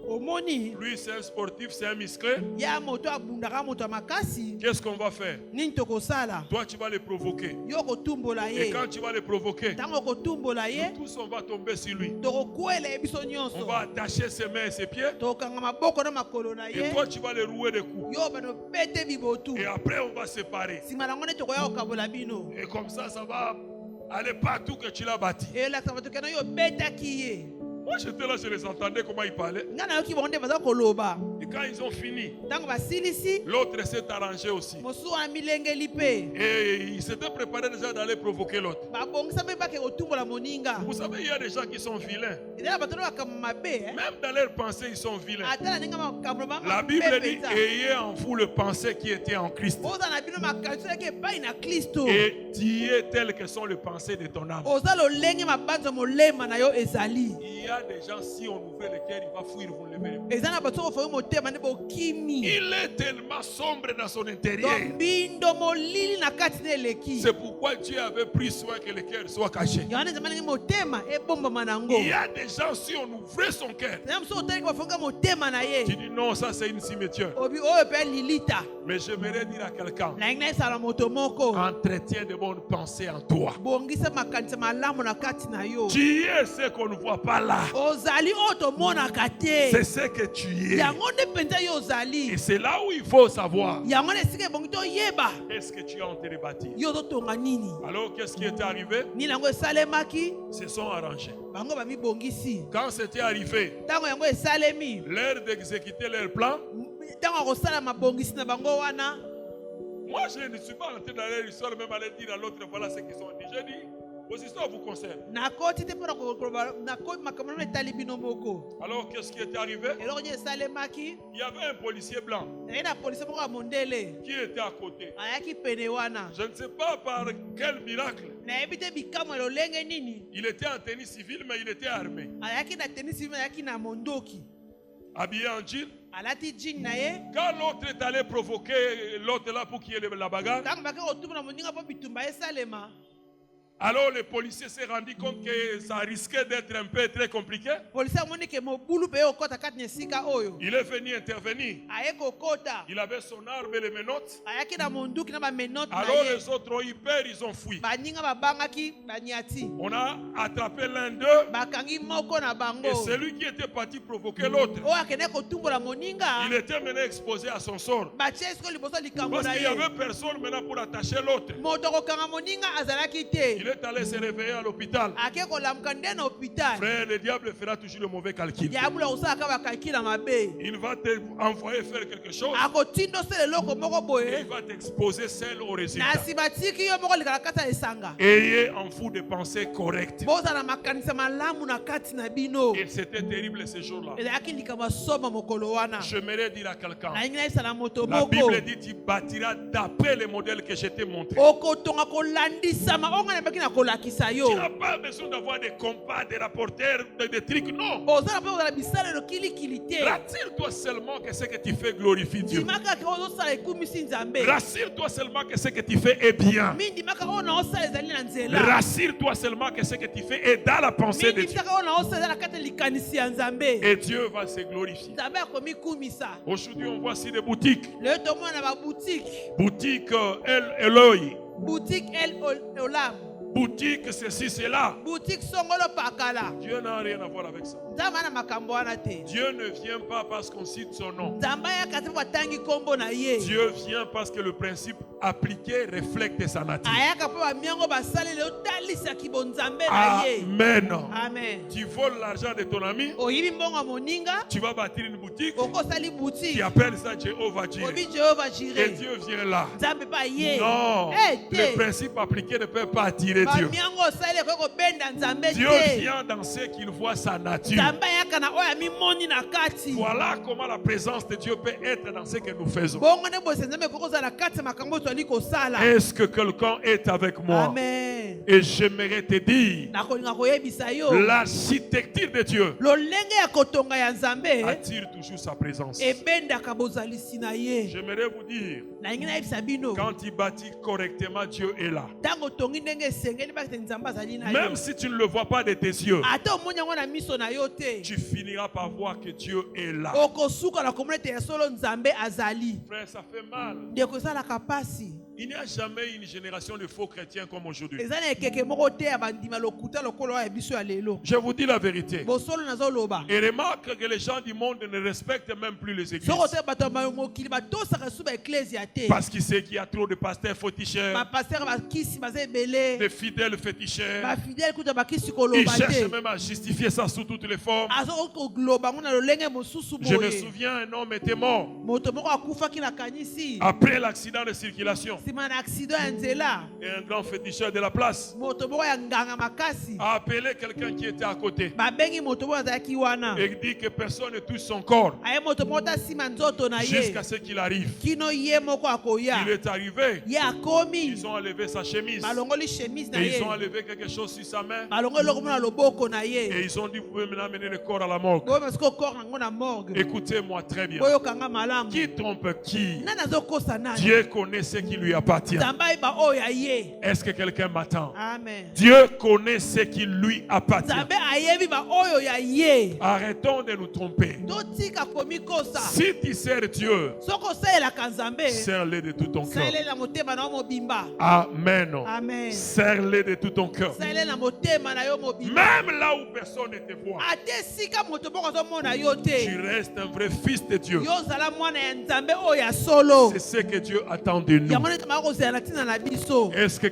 omoni lui c'est un sportif, c'est un musclé. ya moto abundaka moto ya makasi Qu'est-ce qu'on va faire? nini tokosala Toi tu vas le provoquer. yo okotumbola Et ye quand tu vas le provoquer, ntango okotumbola ye nous tous on va tomber sur lui. tokokwela ye biso On nyonso va attacher ses mains et ses pieds. tokokanga maboko na makolo na Et ye toi tu vas le rouer des coups. yo bano bete bibotu Et après on va séparer. nsima nango nde tokoya kokabola bino Et comme ça va aller partout que tu l'as bâti. elakisa bato kena yo obetaki ye Moi j'étais là, je les entendais comment ils parlaient. ngai nayoki bango nde baza koloba Et quand ils ont fini, ntango basilisi l'autre s'est arrangé aussi. mosusu wana milengeli mpe Et il s'était préparé déjà d'aller provoquer l'autre. babongisa mpe bake kotumbola moninga Vous savez, il y a des gens qui sont vilains. ezala bato na makambo mabe Même dans leurs pensées, ils sont vilains. ata na ndenge makambo na La bango Bible mabe dit, mpenza ayez en vous le pensée qui était en Christ. oza na bino makanisi oyaki epai na kristo Et tu es tel que sont les pensées de ton âme. oza lolenge mabanzo molema na yo ezali Il y a des gens, si on ouvre le cœur, il va fuir, vous ne le verrez pas. eza na bato okofoyi motema nde bokimi Il est tellement sombre dans son intérieur. mbindo molili na kati na eleki C'est pourquoi Dieu avait pris soin que le cœur soit caché. yango nde nzambe ndenge motema ebombama nango Il y a des gens, si on ouvrait son cœur, eza mosusu otalaki bafonga motema na ye tu dis non, ça c'est une cimetière. obi oyo mpe lilita Mais j'aimerais dire à quelqu'un, nalingi na esala moto moko entretiens de bonnes pensées en toi. bongisa makanisa malamu na kati na yo Tu es ce qu'on ne voit pas là. ozali oyo tomonaka C'est te ce que tu es. yango nde mpenza yo Et ozali c'est là où il faut savoir. yango nde esika ebongi toyeba Qu'est-ce que tu es en train de bâtir? yo ozotonga nini Alors, qu'est-ce qui était arrivé? nini yango esalemaki Ils se sont arrangés. bango bamibongisi Quand c'était arrivé, ntango yango esalemi l'heure d'exécuter leur plan, ntango ya kosala mabongisi na bango wana moi je ne suis pas entré dans leur histoire, même aller dire à l'autre, voilà ce qu'ils ont dit. J'ai dit, vos histoires vous concernent. nakoti te mpo nakoti makambo nano etali bino moko Alors, qu'est-ce qui était arrivé? eloko nini esalemaki Il y avait un policier blanc naye na polisi moko ya mondele qui était à côté. ayaki pene wana Je ne sais pas par quel miracle. nayebi te bikamwa lolenge nini Il était en tenue civile, mais il était armé. ayaki na tenisi civile ayaki na mondoki Habillé en jean. alati jean na ye Quand l'autre est allé provoquer l'autre là pour qu'il y ait la bagarre, ntango bake kotuma na moninga mpo bitumba esalema alors le policier s'est rendu compte que ça risquait d'être un peu très compliqué. polisi amoni ke mobulu mpe ye okɔta kati na esika oyo Il est venu intervenir. aye kokɔta Il avait son arme et les menottes. ayaki na monduki na bamenote na Alors ye les autres ont eu peur, ils ont fui. baninga babangaki baniati On a attrapé l'un d'eux bakangi moko na bango et celui qui était parti provoquer l'autre, oyo akende kotumbola moninga il était maintenant exposé à son sort. batie esiko liboso likambo Parce na qu'il n'y ye avait personne maintenant pour attacher l'autre. moto akokanga moninga azalaki te Il est allé se réveiller à l'hôpital. ake kolamuka nde na hôpital Frère, le diable fera toujours le mauvais calcul. diablo akosalaka bakalkile mabe Il va te envoyer faire quelque chose akotindosela eloko moko et boye il va t'exposer seul au résultat. na nsima tiki yo moko likala kati ya esanga Ayez en vous des pensées correctes. bozala na makanisa malamu na kati na bino Et c'était terrible ce jour-là. ezalaki likambo soma mokolo wana J'aimerais dire à quelqu'un, nalingi nayebisa na moto la moko Bible dit tu bâtiras d'après les modèles que je t'ai montrés. okotonga kolandisama onga nayebaki na kolakisa yo Tu n'as pas besoin d'avoir des compas, des rapporteurs, des trucs, non. ozala mpe kozala bisalelo kilikili te Rassure-toi seulement que ce que tu fais glorifie Dieu. ndimaka kaka ozosala ekumisi nzambe Rassure-toi seulement que ce que tu fais est bien. mindimaka oyo naosala ezali na nzela Rassure-toi seulement que ce que tu fais est dans la pensée de Dieu. mindimisaka oyo naosala eza na kati ya likanisi ya nzambe Et Dieu va se glorifier. nzambe akomikumisa Aujourd'hui, on voit ici des boutiques. lelo tomona na babutike Boutique El Eloi. butike el olam Boutique ceci, cela. butike songolo pakala Dieu n'a rien à voir avec ça. nzambe ana makambo wana te Dieu ne vient pas parce qu'on cite son nom. nzambe ayaka te mpo batangi nkombo na ye Dieu vient parce que le principe appliqué reflète sa nature. ayaka mpo bamiango basaleli otalisaki bonzambe na ye Amen. amen Tu voles l'argent de ton ami, oyibi mbongo ya moninga tu vas bâtir une boutique, okosali tu butike appelles ça Jéhovah Jireh. obi jehova Et jire Dieu vient là. nzambe mpe aye Non, te le principe appliqué ne peut pas attirer Dieu. bamiango osaleli ekoki kobenda nzambe Dieu te vient dans ce qu'il voit sa nature. nzambe ayaka na oyo amimoni na kati Voilà comment la présence de Dieu peut être dans ce que nous faisons. bongo nde boyese nzambe ekoki kozala na kati ya makambo oyo tozali kosala Est-ce que quelqu'un est avec moi? amen Et j'aimerais te dire, nakolinga koyebisa yo l'architecture de Dieu lolenge ya kotonga ya nzambe attire toujours sa présence. ebendaka bozalisi na ye J'aimerais vous dire, nalingi nayebisa bino quand il bâtit correctement, Dieu est là. ntango otongi ndenge esengeli bakete nzambe azali na yo Même si tu ne le vois pas de tes yeux, ata omoni yango na miso na yo te tu finiras par voir que Dieu est là. okosuka na komona ete ya solo nzambe azali Frère, ça fait mal. ndeko esalaka pasi Il n'y a jamais une génération de faux chrétiens comme aujourd'hui. eza na ekeke moko te ya bandima lokuta lokola oyo ya biso ya lelo Je vous dis la vérité. bosolo nazoloba Et remarque que les gens du monde ne respectent même plus les églises. soko te bato ya mokili batosaka su baeklezia te Parce qu'ils savent qu'il y a trop de pasteurs féticheurs, bapaster bakisi baza ebele de fidèles féticheurs. bafidele kuta bakisi Ils koloba cherchent te même à justifier ça sous toutes les formes. azokoki koloba ngo na lolenge mosusu Je me boye souviens, un homme était mort moto moko akufaki na kanisi après l'accident de circulation. nsima na accident ya nzela Et un grand féticheur de la place moto moko ya nganga makasi a appelé quelqu'un qui était à côté babengi moto moko azalaki wana et dit que personne ne touche son corps aye moto moko ta nsima nzoto na ye jusqu'à ce qu'il arrive. kino ye moko akoya Il est arrivé. ye akomi Ils ont enlevé sa chemise balongoli chemise na et ye ils ont enlevé quelque chose sur sa main balongoli eloko mo na loboko na et ye ils ont dit vous pouvez maintenant amener le corps à la morgue. boyeba siko kor nango na morgue Écoutez-moi très bien. boyokanga malamu Qui trompe qui? nani azokosa nani Dieu connaît ce qui lui appartient. nzambe ayeba oyo ya ye Est-ce que quelqu'un m'attend? amen Dieu connaît ce qui lui appartient. nzambe ayebi baoyo ya ye Arrêtons de nous tromper. totika komikosa Si tu sers Dieu, soki osalelaka nzambe serre-le de tout ton cœur. salele na motema na yo mobimba Amen. amen Serre-le de tout ton cœur. salele na motema na yo mobimba Même là où personne ne te voit, ate esika moto moko azomona yo tu te restes un vrai fils de Dieu. yo ozala mwana ya nzambe oyo ya solo C'est ce que Dieu attend de nous. yango neti makozela na ntina na biso Est-ce que...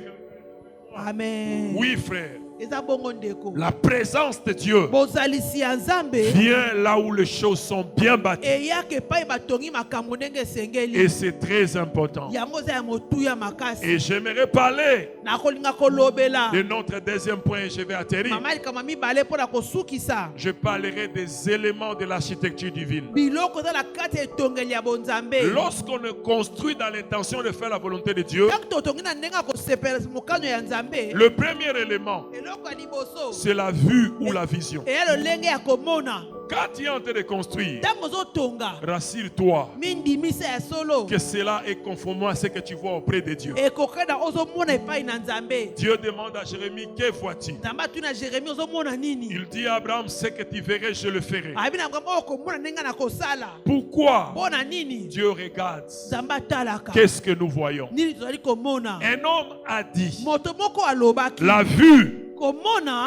amen Oui, frère. eza bongo ndeko La présence de Dieu bozalisi ya nzambe vient là où les choses sont bien bâties. eyaka epai batongi makambo ndenge Et esengeli c'est très important. yango eza ya motuya makasi Et j'aimerais parler nakolinga kolobela de notre deuxième point et je vais atterrir. mama likama mibale mpo na kosukisa Je parlerai des éléments de l'architecture divine. biloko eza na kati ya etongeli ya bonzambe Lorsqu'on construit dans l'intention de faire la volonté de Dieu, ntango totongi na ndenge ya kosepela mokano ya nzambe le premier élément, eloko ya liboso c'est la vue ou la vision. eya lolenge ya komona Quand tu es en train de construire, ntango ozotonga rassure-toi mindimisa ya solo que cela est conformément à ce que tu vois auprès de Dieu. ekokenda ozomona epai na nzambe Dieu demande à Jérémie, que vois-tu? nzambe atuni na jeremi ozomona nini Il dit à Abraham, ce que tu verrais, je le ferai. abi na ngambo okomona ndenge na kosala Pourquoi mpona nini Dieu regarde? nzambe atalaka Qu'est-ce que nous voyons? nini tozali komona Un homme a dit, moto moko alobaki la vue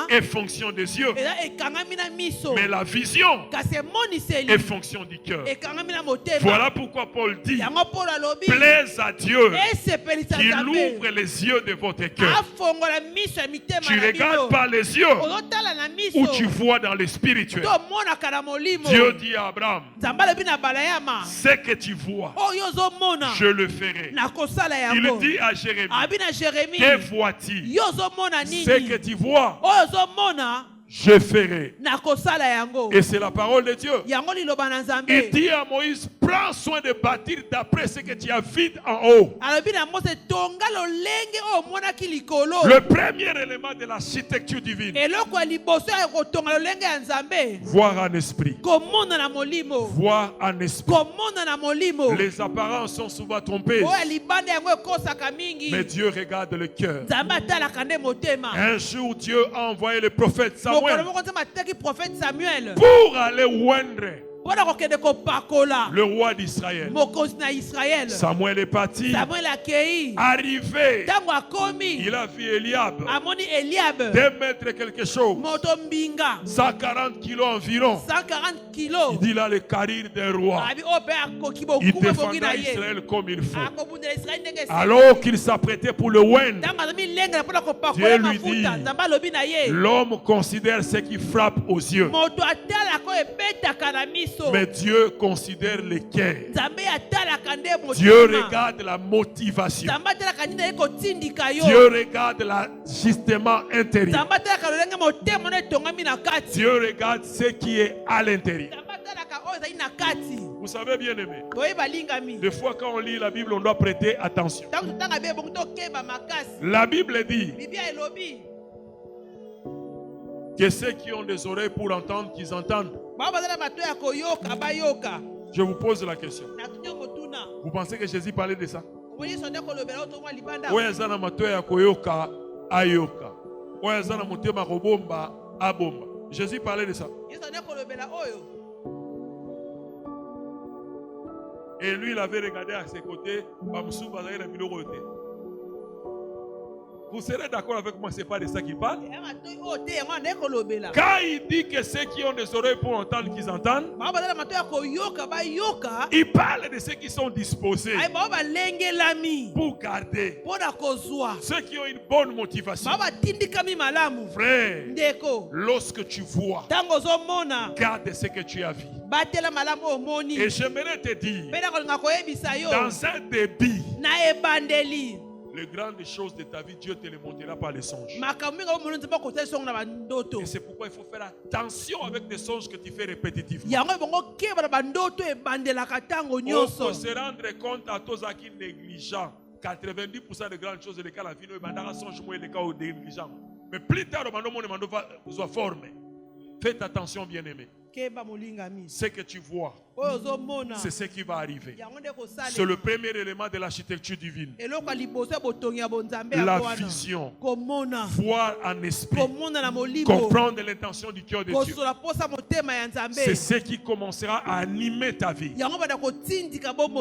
est fonction des yeux. Mais la vision est fonction du cœur. Voilà pourquoi Paul dit, plaise à Dieu qu'il ouvre les yeux de votre cœur. Tu ne regardes pas les yeux où tu vois dans le spirituel. Dieu dit à Abraham, ce que tu vois, je le ferai. Il dit à Jérémie, que vois-tu? Ce que tu vois, je ferai. Et c'est la parole de Dieu. Il dit à Moïse, prends soin de bâtir d'après ce que tu as vu en haut. Le premier élément de l'architecture divine, voir en esprit. Voir en esprit. Les apparences sont souvent trompées, mais Dieu regarde le cœur. Un jour, Dieu a envoyé le prophète Samuel pour aller oindre le roi d'Israël. Samuel est parti. Arrivé, il a vu Eliab, 2 mètres quelque chose, 140 kilos environ. Il dit là le carrière d'un roi. Il défendra Israël comme il faut. Alors qu'il s'apprêtait pour le oindre, Dieu lui dit, l'homme considère ce qui frappe aux yeux, mais Dieu considère les cœurs. Dieu regarde la motivation. Dieu regarde l'ajustement intérieur. Dieu regarde ce qui est à l'intérieur. Vous savez, bien aimé, des fois quand on lit la Bible, on doit prêter attention. La Bible dit que ceux qui ont des oreilles pour entendre, qu'ils entendent. Je vous pose la question. Vous pensez que Jésus parlait de ça? Jésus parlait de ça. Et lui, il avait regardé à ses côtés. Vous serez d'accord avec moi, ce n'est pas de ça qu'il parle. Quand il dit que ceux qui ont des oreilles pour entendre, qu'ils entendent, il parle de ceux qui sont disposés pour garder, ceux qui ont une bonne motivation. Frère, lorsque tu vois, garde ce que tu as vu. Et j'aimerais te dire, dans un débit, les grandes choses de ta vie, Dieu te les montrera par les songes. Et c'est pourquoi il faut faire attention avec des songes que tu fais répétitivement. On peut se rendre compte à tous qui sont négligents. 90% des grandes choses, les cas la vie, les songes, les cas négligents. Mais plus tard, on va former. Faites attention, bien-aimés. Ce que tu vois, c'est ce qui va arriver. C'est le premier élément de l'architecture divine. La vision, voir en esprit, comprendre l'intention du cœur de Dieu. C'est ce qui commencera à animer ta vie.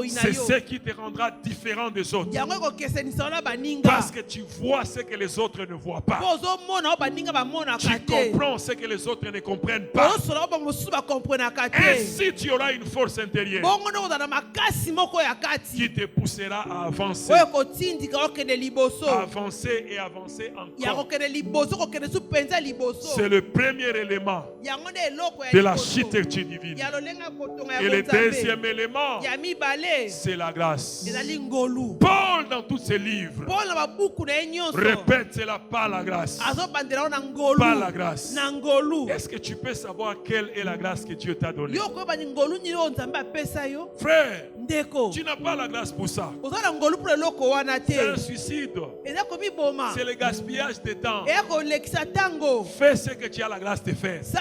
C'est ce qui te rendra différent des autres. Parce que tu vois ce que les autres ne voient pas. Tu comprends ce que les autres ne comprennent pas. Ainsi tu auras une force intérieure qui te poussera à avancer. Avancer et avancer encore. C'est le premier élément de l'architecture divine. Et le deuxième élément, c'est la grâce. Paul, dans tous ses livres, répète cela par la grâce. Par la grâce. Est-ce que tu peux savoir quelle est la grâce que Dieu t'a donnée? Frère, tu n'as pas la grâce pour ça. C'est un suicide. C'est le gaspillage de temps. Fais ce que tu as la grâce de faire. Ça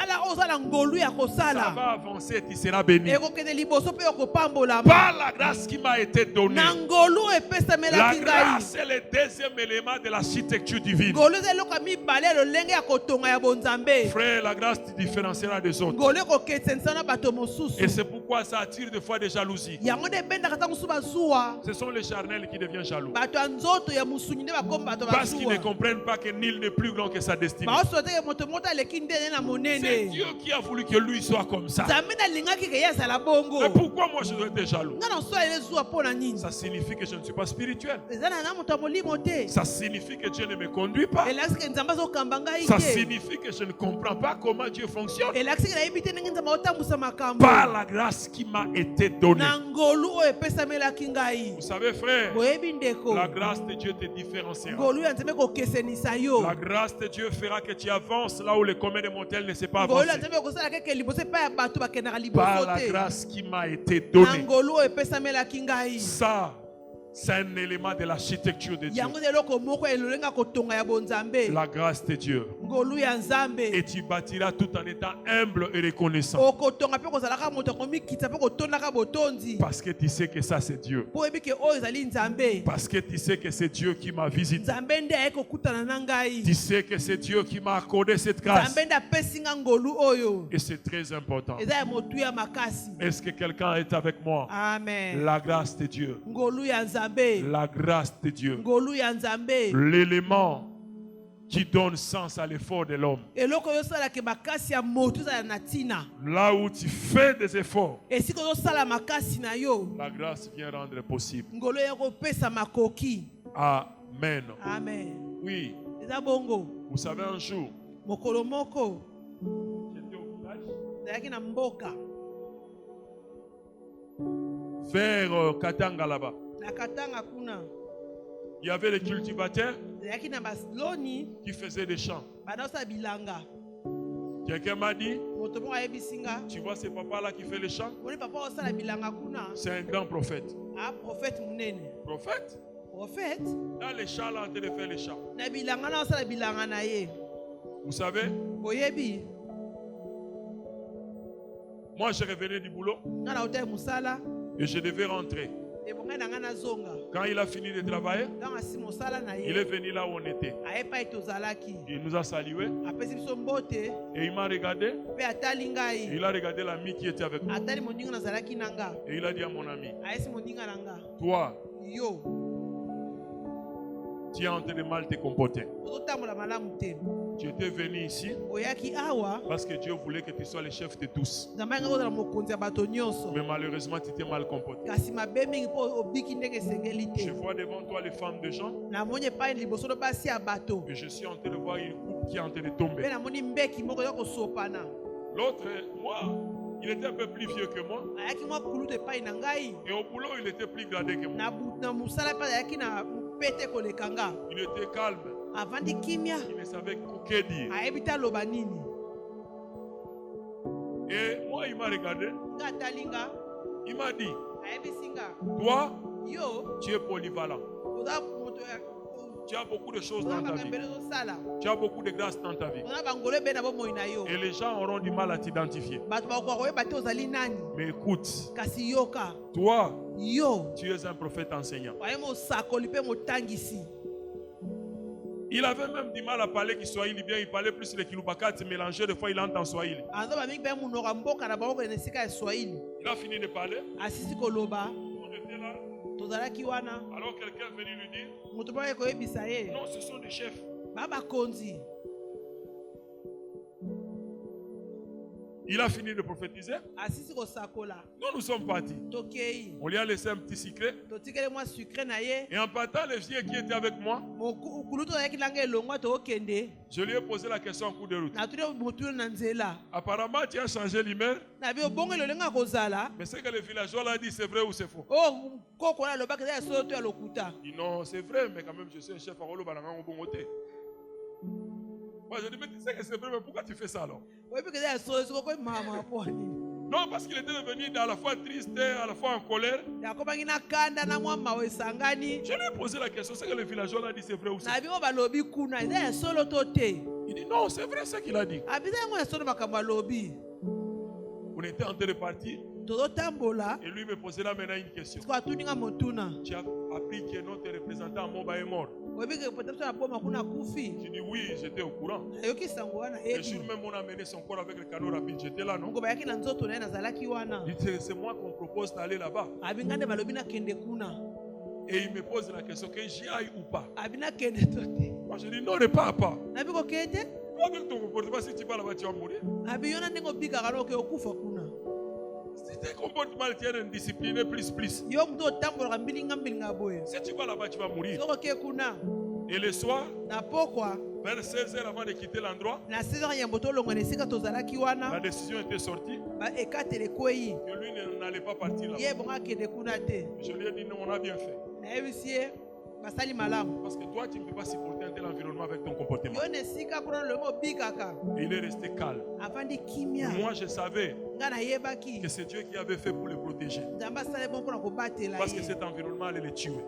va avancer, tu seras béni. Par la grâce qui m'a été donnée. La grâce est le deuxième élément de l'architecture divine. Frère, la grâce te différenciera des autres. Et c'est pourquoi ça attire des fois des jalousies. Ce sont les charnels qui deviennent jaloux. Parce qu'ils ne comprennent pas que nul n'est plus grand que sa destinée. C'est Dieu qui a voulu que lui soit comme ça. Mais pourquoi moi je dois être jaloux? Ça signifie que je ne suis pas spirituel. Ça signifie que Dieu ne me conduit pas. Ça signifie que je ne comprends pas comment Dieu fonctionne. Par la grâce qui m'a été donnée. Vous savez, frère, la grâce de Dieu te différenciera. La grâce de Dieu fera que tu avances là où le commun des mortels ne s'est pas avancé. Par la grâce qui m'a été donnée. Ça, c'est un élément de l'architecture de Dieu. La grâce de Dieu. Et tu bâtiras tout en étant humble et reconnaissant. Parce que tu sais que ça c'est Dieu. Parce que tu sais que c'est Dieu qui m'a visité. Tu sais que c'est Dieu qui m'a accordé cette grâce. Et c'est très important. Est-ce que quelqu'un est avec moi? Amen. La grâce de Dieu. La grâce de Dieu. L'élément qui donne sens à l'effort de l'homme. Là où tu fais des efforts, la grâce vient rendre possible. Amen. Amen. Oui. Vous savez, un jour, j'étais au village, vers Katanga là-bas. Il y avait les cultivateurs qui faisaient des champs. Quelqu'un m'a dit, tu vois ce papa-là qui fait les champs? C'est un grand prophète. Prophète? Dans les champs, là, en train de faire les champs. Vous savez? Moi, je revenais du boulot et je devais rentrer. Quand il a fini de travailler, il est venu là où on était. Il nous a salués et il m'a regardé. Il a regardé l'ami qui était avec nous. Et il a dit à mon ami, toi, tu es en train de mal te comporter. Tu étais venu ici parce que Dieu voulait que tu sois le chef de tous. Mais malheureusement, tu t'es mal comporté. Je vois devant toi les femmes de gens. Et je suis en train de voir une coupe qui est en train de tomber. L'autre, moi, il était un peu plus vieux que moi. Et au boulot, il était plus gradé que moi. Il était calme. Il ne savait que dire. Et moi, il m'a regardé. Il m'a dit, toi, tu es polyvalent. Tu as beaucoup de choses dans ta vie. Tu as beaucoup de grâce dans ta vie. Et les gens auront du mal à t'identifier. Mais écoute, toi, tu es un prophète enseignant. Il avait même du mal à parler Kiswahili bien. Il parlait plus le Kilubakati mélangé. Des fois, il entend Swahili. Il a fini de parler. On était là. Alors quelqu'un est venu lui dire, non, ce sont des chefs. Il a fini de prophétiser. Nous, nous sommes partis. On lui a laissé un petit secret. Et en partant, le vieux qui était avec moi, je lui ai posé la question en cours de route. Apparemment, tu as changé l'humeur. Mais ce que le villageois l'a dit, c'est vrai ou c'est faux? Il dit non, c'est vrai, mais quand même, je suis un chef à Rolo Balangan au bon côté. Moi, je dis, mais tu sais que c'est vrai, mais pourquoi tu fais ça alors? Non, parce qu'il était devenu à la fois triste, à la fois en colère. Je lui ai posé la question, c'est que le villageois a dit, c'est vrai ou c'est faux? Il dit, non, c'est vrai ce qu'il a dit. On était en train de partir. Et lui me posait là maintenant une question. Tu as appris que notre représentant Moba est mort. J'ai dit oui, j'étais au courant. Le jour même, on a amené son corps avec le canot rapide. J'étais là, non? C'est moi qu'on propose d'aller là-bas. Et il me pose la question que j'y aille ou pas. Moi, je dis non, ne pars pas. Avec ton comportement, si tu vas là-bas, tu vas mourir. Si tes comportements tiennent indiscipliné, plus. Si tu vas là-bas, tu vas mourir. Et le soir, vers 16h avant de quitter l'endroit, la décision était sortie que lui n'allait pas partir là-bas. Je lui ai dit non, on a bien fait. Parce que toi, tu ne peux pas supporter un tel environnement avec ton comportement. Et il est resté calme. Moi, je savais que c'est Dieu qui avait fait pour le protéger. Parce que cet environnement allait le tuer.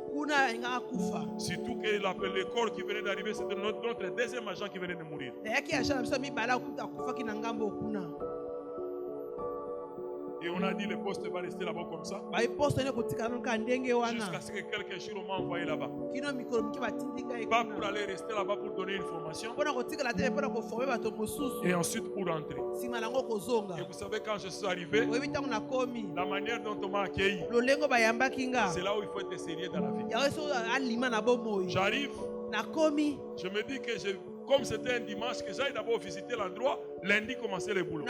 Surtout que le corps qui venait d'arriver, c'était notre deuxième agent qui venait de mourir. Et on a dit le poste va rester là-bas comme ça. Jusqu'à ce que quelques jours on m'a envoyé là-bas. Pas pour aller rester là-bas pour donner une formation. Et ensuite pour rentrer. Et vous savez, quand je suis arrivé, la manière dont on m'a accueilli, c'est là où il faut être sérieux dans la vie. J'arrive, je me dis que comme c'était un dimanche, que j'aille d'abord visiter l'endroit, lundi commencer le boulot.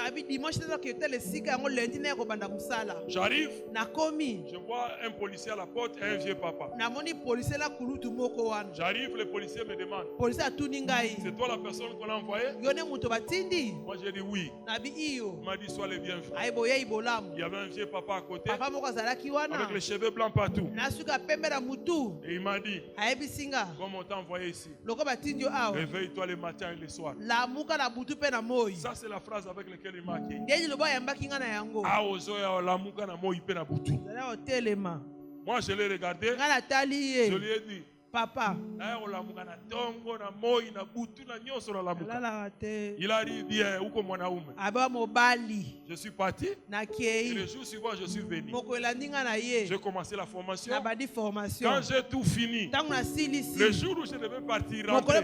J'arrive, je vois un policier à la porte et un vieux papa. J'arrive, le policier me demande, c'est toi la personne qu'on a envoyée? Moi j'ai dit oui. Il m'a dit sois le bienvenu. Il y avait un vieux papa à côté, avec les cheveux blancs partout. Et il m'a dit, comme on t'a envoyé ici, réveille-toi le matin et le soir. Ça c'est la phrase avec laquelle il m'a accueilli. Moi je l'ai regardé, je lui ai dit, papa, il a dit bien, je suis parti et le jour suivant je suis venu. J'ai commencé la formation. Quand j'ai tout fini, le jour où je devais partir rentrer, j'ai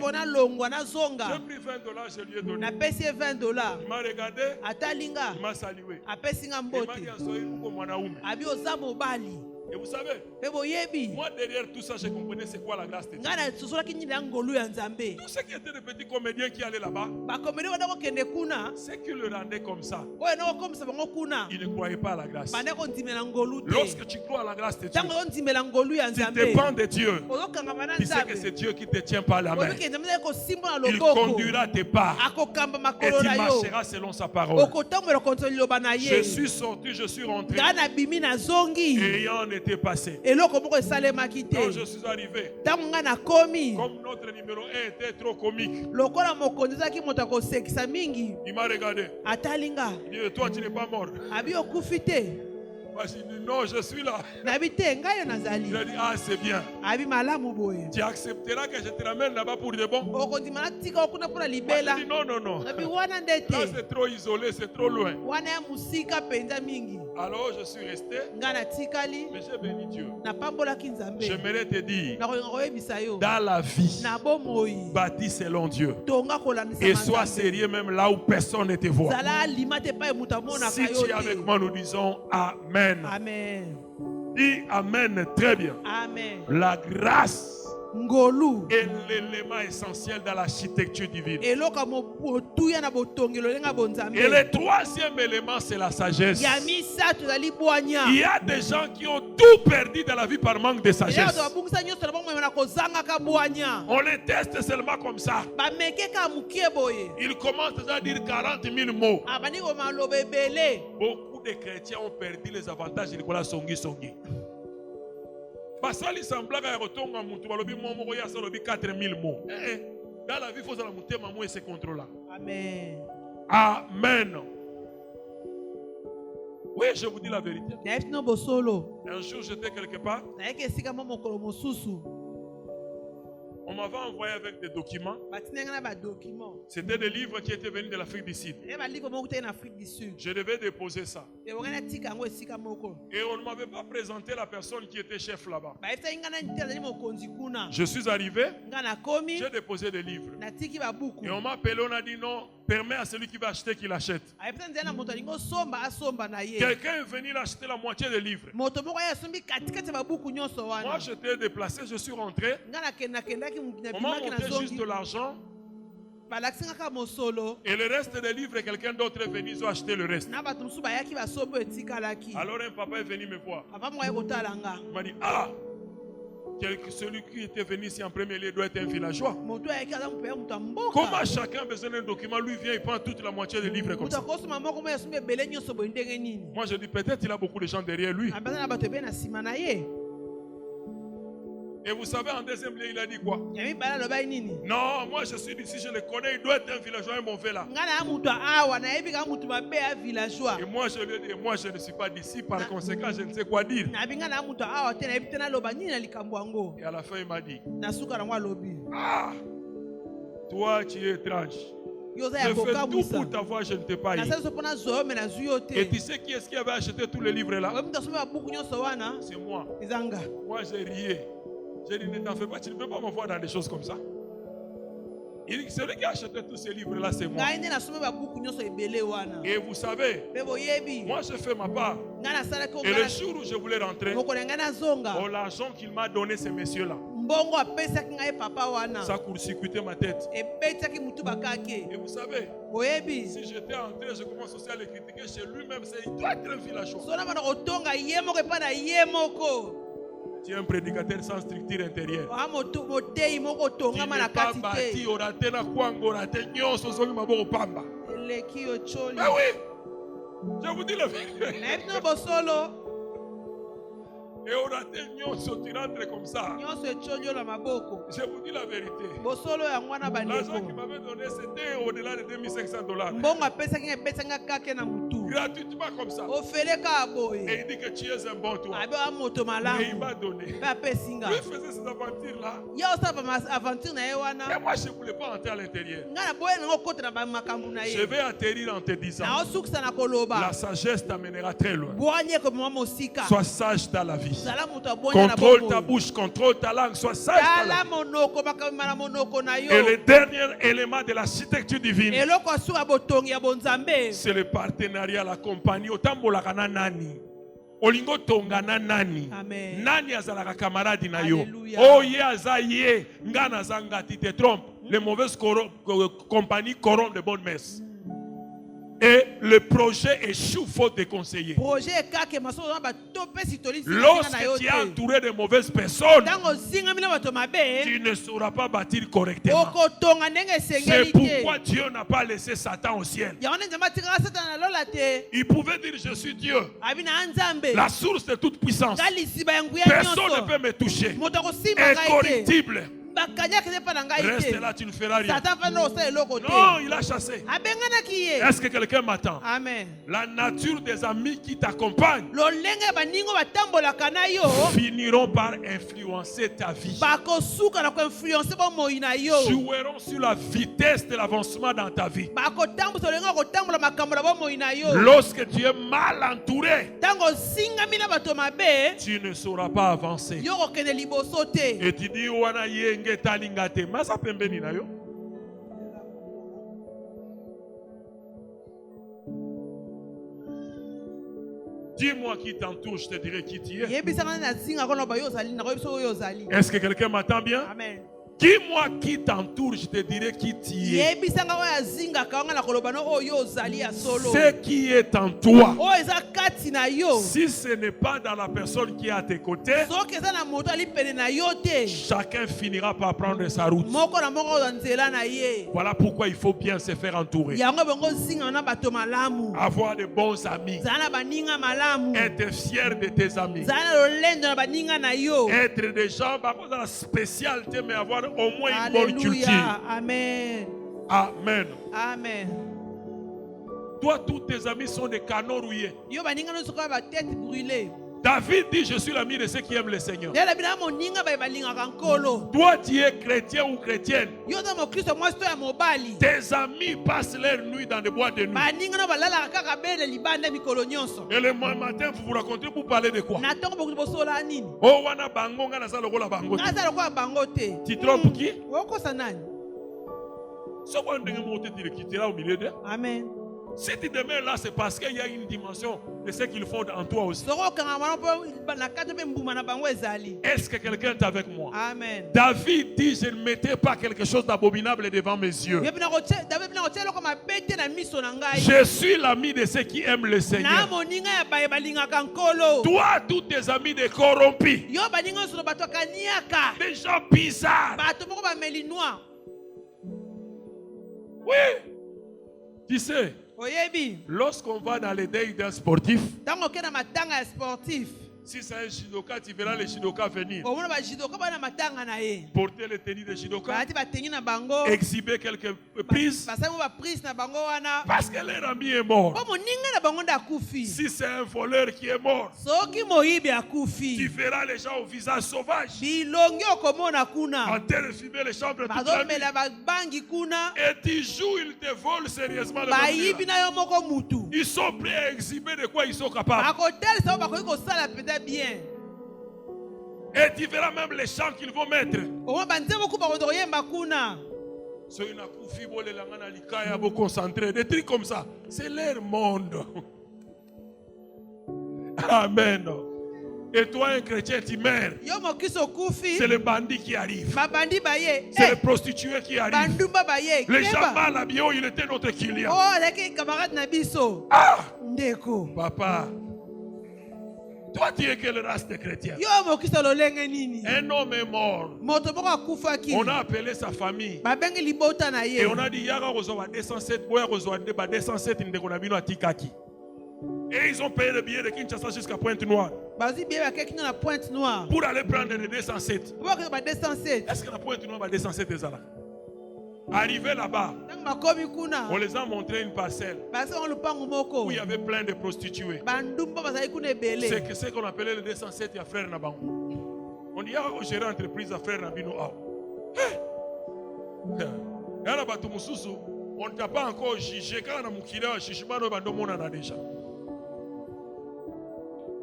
pris $20, je lui ai donné. Il m'a regardé, il m'a salué, il m'a dit et vous savez, moi derrière tout ça, je comprenais c'est quoi la grâce de Dieu. Tout ceux qui étaient des petits comédiens qui allaient là-bas, ce qui le rendait comme ça, ils ne croyaient pas à la grâce. Lorsque tu crois à la grâce de Dieu, tu dépends de Dieu, tu sais que c'est Dieu qui te tient par la main. Il conduira tes pas et tu marcheras selon sa parole. Je suis sorti, je suis rentré, ayant été passé. Quand je suis arrivé, comme notre numéro 1 était trop comique, il m'a regardé. Il dit, toi tu n'es pas mort. Moi j'ai dit non, je suis là. Il a dit ah c'est bien. Tu accepteras que je te ramène là-bas pour de bon? Moi j'ai dit non. Là c'est trop isolé, c'est trop loin. Alors je suis resté, mais j'ai béni Dieu. J'aimerais te dire, dans la vie, bâtis selon Dieu et sois sérieux même là où personne ne te voit. Si tu es avec moi, nous disons Amen. Amen. Dis Amen très bien. Amen. La grâce est l'élément essentiel dans l'architecture divine. Et le troisième élément, c'est la sagesse. Il y a des gens qui ont tout perdu dans la vie par manque de sagesse. On les teste seulement comme ça. Ils commencent déjà à dire 40 000 mots. Beaucoup de chrétiens ont perdu les avantages de Nicolas Songi. Basali semblaka ya kotonga mutu balobi momo ya salobi 4000 mots. Dans la vie il faut ça la mutema mo et se contrôler. Amen. Amen. Oui, je vous dis la vérité. Un jour j'étais quelque part. On m'avait envoyé avec des documents. C'était des livres qui étaient venus de l'Afrique du Sud. Je devais déposer ça. Et on ne m'avait pas présenté la personne qui était chef là-bas. Je suis arrivé, j'ai déposé des livres. Et on m'a appelé, on a dit non, permets à celui qui va acheter qu'il achète. Quelqu'un est venu acheter la moitié des livres. Moi j'étais déplacé, je suis rentré. On m'a montré juste de l'argent. Et le reste des livres, quelqu'un d'autre est venu, ils ont acheté le reste. Alors un papa est venu me voir. Il m'a dit, ah, celui qui était venu ici en premier lieu doit être un villageois. Comment chacun a besoin d'un document, lui vient, il prend toute la moitié des livres comme ça. Moi je dis, peut-être il a beaucoup de gens derrière lui. Et vous savez, en deuxième lieu, il a dit quoi? Non, moi je suis d'ici, je le connais, il doit être un villageois, un mauvais là. Et moi je lui ai dit, moi je ne suis pas d'ici, par conséquent, je ne sais quoi dire. Et à la fin, il m'a dit, ah, toi tu es étrange. Je fais tout pour ta voix, je ne t'ai pas eu. Et tu sais qui est-ce qui avait acheté tous les livres là? C'est moi. Moi j'ai rié. J'ai dit, ne t'en fais pas, tu ne peux pas me voir dans des choses comme ça. Il dit, celui qui a acheté tous ces livres-là, c'est moi. Et vous savez, moi j'ai fait ma part. Et le jour où je voulais rentrer, l'argent qu'il m'a donné, ces messieurs-là, ça a court-circuité ma tête. Et vous savez, si j'étais entré, je commence aussi à le critiquer chez lui-même, il doit être un villageois. Tu es un prédicateur sans structure intérieure. Tu n'es pas bâti, oraté na kwango, oraté nyonso zongi maboko pamba. Mais oui, je vous dis la vérité. Et oraté nyonso, tu rentres comme ça. Je vous dis la vérité. L'argent qu'il m'avait donné, c'était au-delà de $2500. Gratuitement comme ça. Et il dit que tu es un bon toi. Et il m'a donné. Lui faisait ces aventures-là. Et moi, je ne voulais pas entrer à l'intérieur. Je vais atterrir en te disant, la sagesse t'amènera très loin. Sois sage dans la vie. Contrôle ta bouche, contrôle ta langue, sois sage dans la vie. Et le dernier élément de l'architecture divine, c'est le partenariat, la compagnie. Otambolaka na nani, olingo tongana nani, nani azalaka camarade na yo. Oh ye azaye, ngana zangati te trompe. Les mauvaises compagnies corrompent de bonnes messes. Et le projet échoue faute de conseillers. Lorsque tu es entouré de mauvaises personnes, tu ne sauras pas bâtir correctement. C'est pourquoi Dieu n'a pas laissé Satan au ciel. Il pouvait dire je suis Dieu, la source de toute puissance. Personne ne peut me toucher. Incorruptible. Reste là, tu ne feras rien. Non, il a chassé. Est-ce que quelqu'un m'attend? Amen. La nature des amis qui t'accompagnent finiront par influencer ta vie. Joueront sur la vitesse de l'avancement dans ta vie. Lorsque tu es mal entouré, tu ne sauras pas avancer. Et tu dis dis-moi qui t'entoure, je te dirai qui tu es. Est-ce que quelqu'un m'attend bien? Amen. Dis-moi qui t'entoure, je te dirai qui tu es. Ce qui est en toi, si ce n'est pas dans la personne qui est à tes côtés, chacun finira par prendre sa route. Voilà pourquoi il faut bien se faire entourer. Avoir de bons amis. Être fier de tes amis. Être des gens, pas de la spécialité, mais avoir au moins une bonne culture. Amen. Amen. Amen. Toi, tous tes amis sont des canons rouillés. David dit, je suis l'ami de ceux qui aiment le Seigneur. Ndela bina moninga ba balingaka nkolo. Toi, tu es chrétien ou chrétienne. Yo na mo Kristo mwasi to ya mobali. Tes amis passent leur nuit dans des boîtes de nuit. Baninga na balala kaka bele libanda mikolo nyonso. Et le matin, vous vous racontez pour parler de quoi? Na tongo boku bosola nini? Oh, wana bango nga na lokola bango. Na za lokola bango te. Tu trompes qui? Woko sa nani? Ce qu'on dit, tu le quitteras au milieu d'eux. Amen. Si tu demeures là, c'est parce qu'il y a une dimension de ce qu'il faut en toi aussi. Est-ce que quelqu'un est avec moi? Amen. David dit, je ne mettais pas quelque chose d'abominable devant mes yeux. Je suis l'ami de ceux qui aiment le Seigneur. Toi, tous tes amis des corrompus, des gens bizarres. Oui. Tu sais, lorsqu'on va dans les deuils d'un sportif, si c'est un judoka, tu verras les judokas venir porter le tennis de judoka, exhiber quelques prises, parce que leur ami est mort. Si c'est un voleur qui est mort, tu verras les gens au visage sauvage en train de fumer les chambres toute la nuit. Et tu joues, ils te volent sérieusement le monde. Ils sont prêts à exhiber de quoi ils sont capables. Bien. Et tu verras même les chants qu'ils vont mettre. Des trucs comme ça. C'est leur monde. Amen. Et toi, un chrétien, tu meurs. C'est le bandit qui arrive. C'est le prostitué qui arrive. Les gens mal habillés, il était notre client. Ah! Papa. Toi, tu es quelle race de chrétien? Un homme est mort. On a appelé sa famille. Et on a dit, et ils ont payé le billet de Kinshasa jusqu'à Pointe-Noire pour aller prendre le 207. Est-ce que la Pointe-Noire va 207 est là? Arrivé là-bas, on les a montré une parcelle où il y avait plein de prostituées. C'est ce qu'on appelait le 207 et à frère Nabango. On dit, ah, gérer entreprise à frère Nabino. On ne t'a pas encore jugé quand on a moukila, déjà.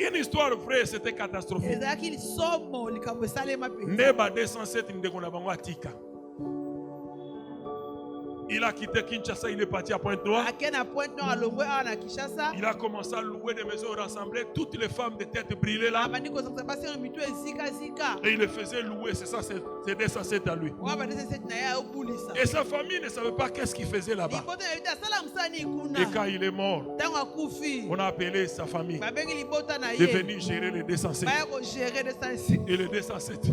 Une histoire vraie, c'était catastrophique. Neba 207 Atika. Il a quitté Kinshasa, il est parti à Pointe-Noire. Il a commencé à louer des maisons rassemblées, toutes les femmes de tête brûlées là. Et il les faisait louer, c'est ça, c'est 207 à lui. Et sa famille ne savait pas qu'est-ce qu'il faisait là-bas. Et quand il est mort, on a appelé sa famille de venir gérer les 207. Et les 207.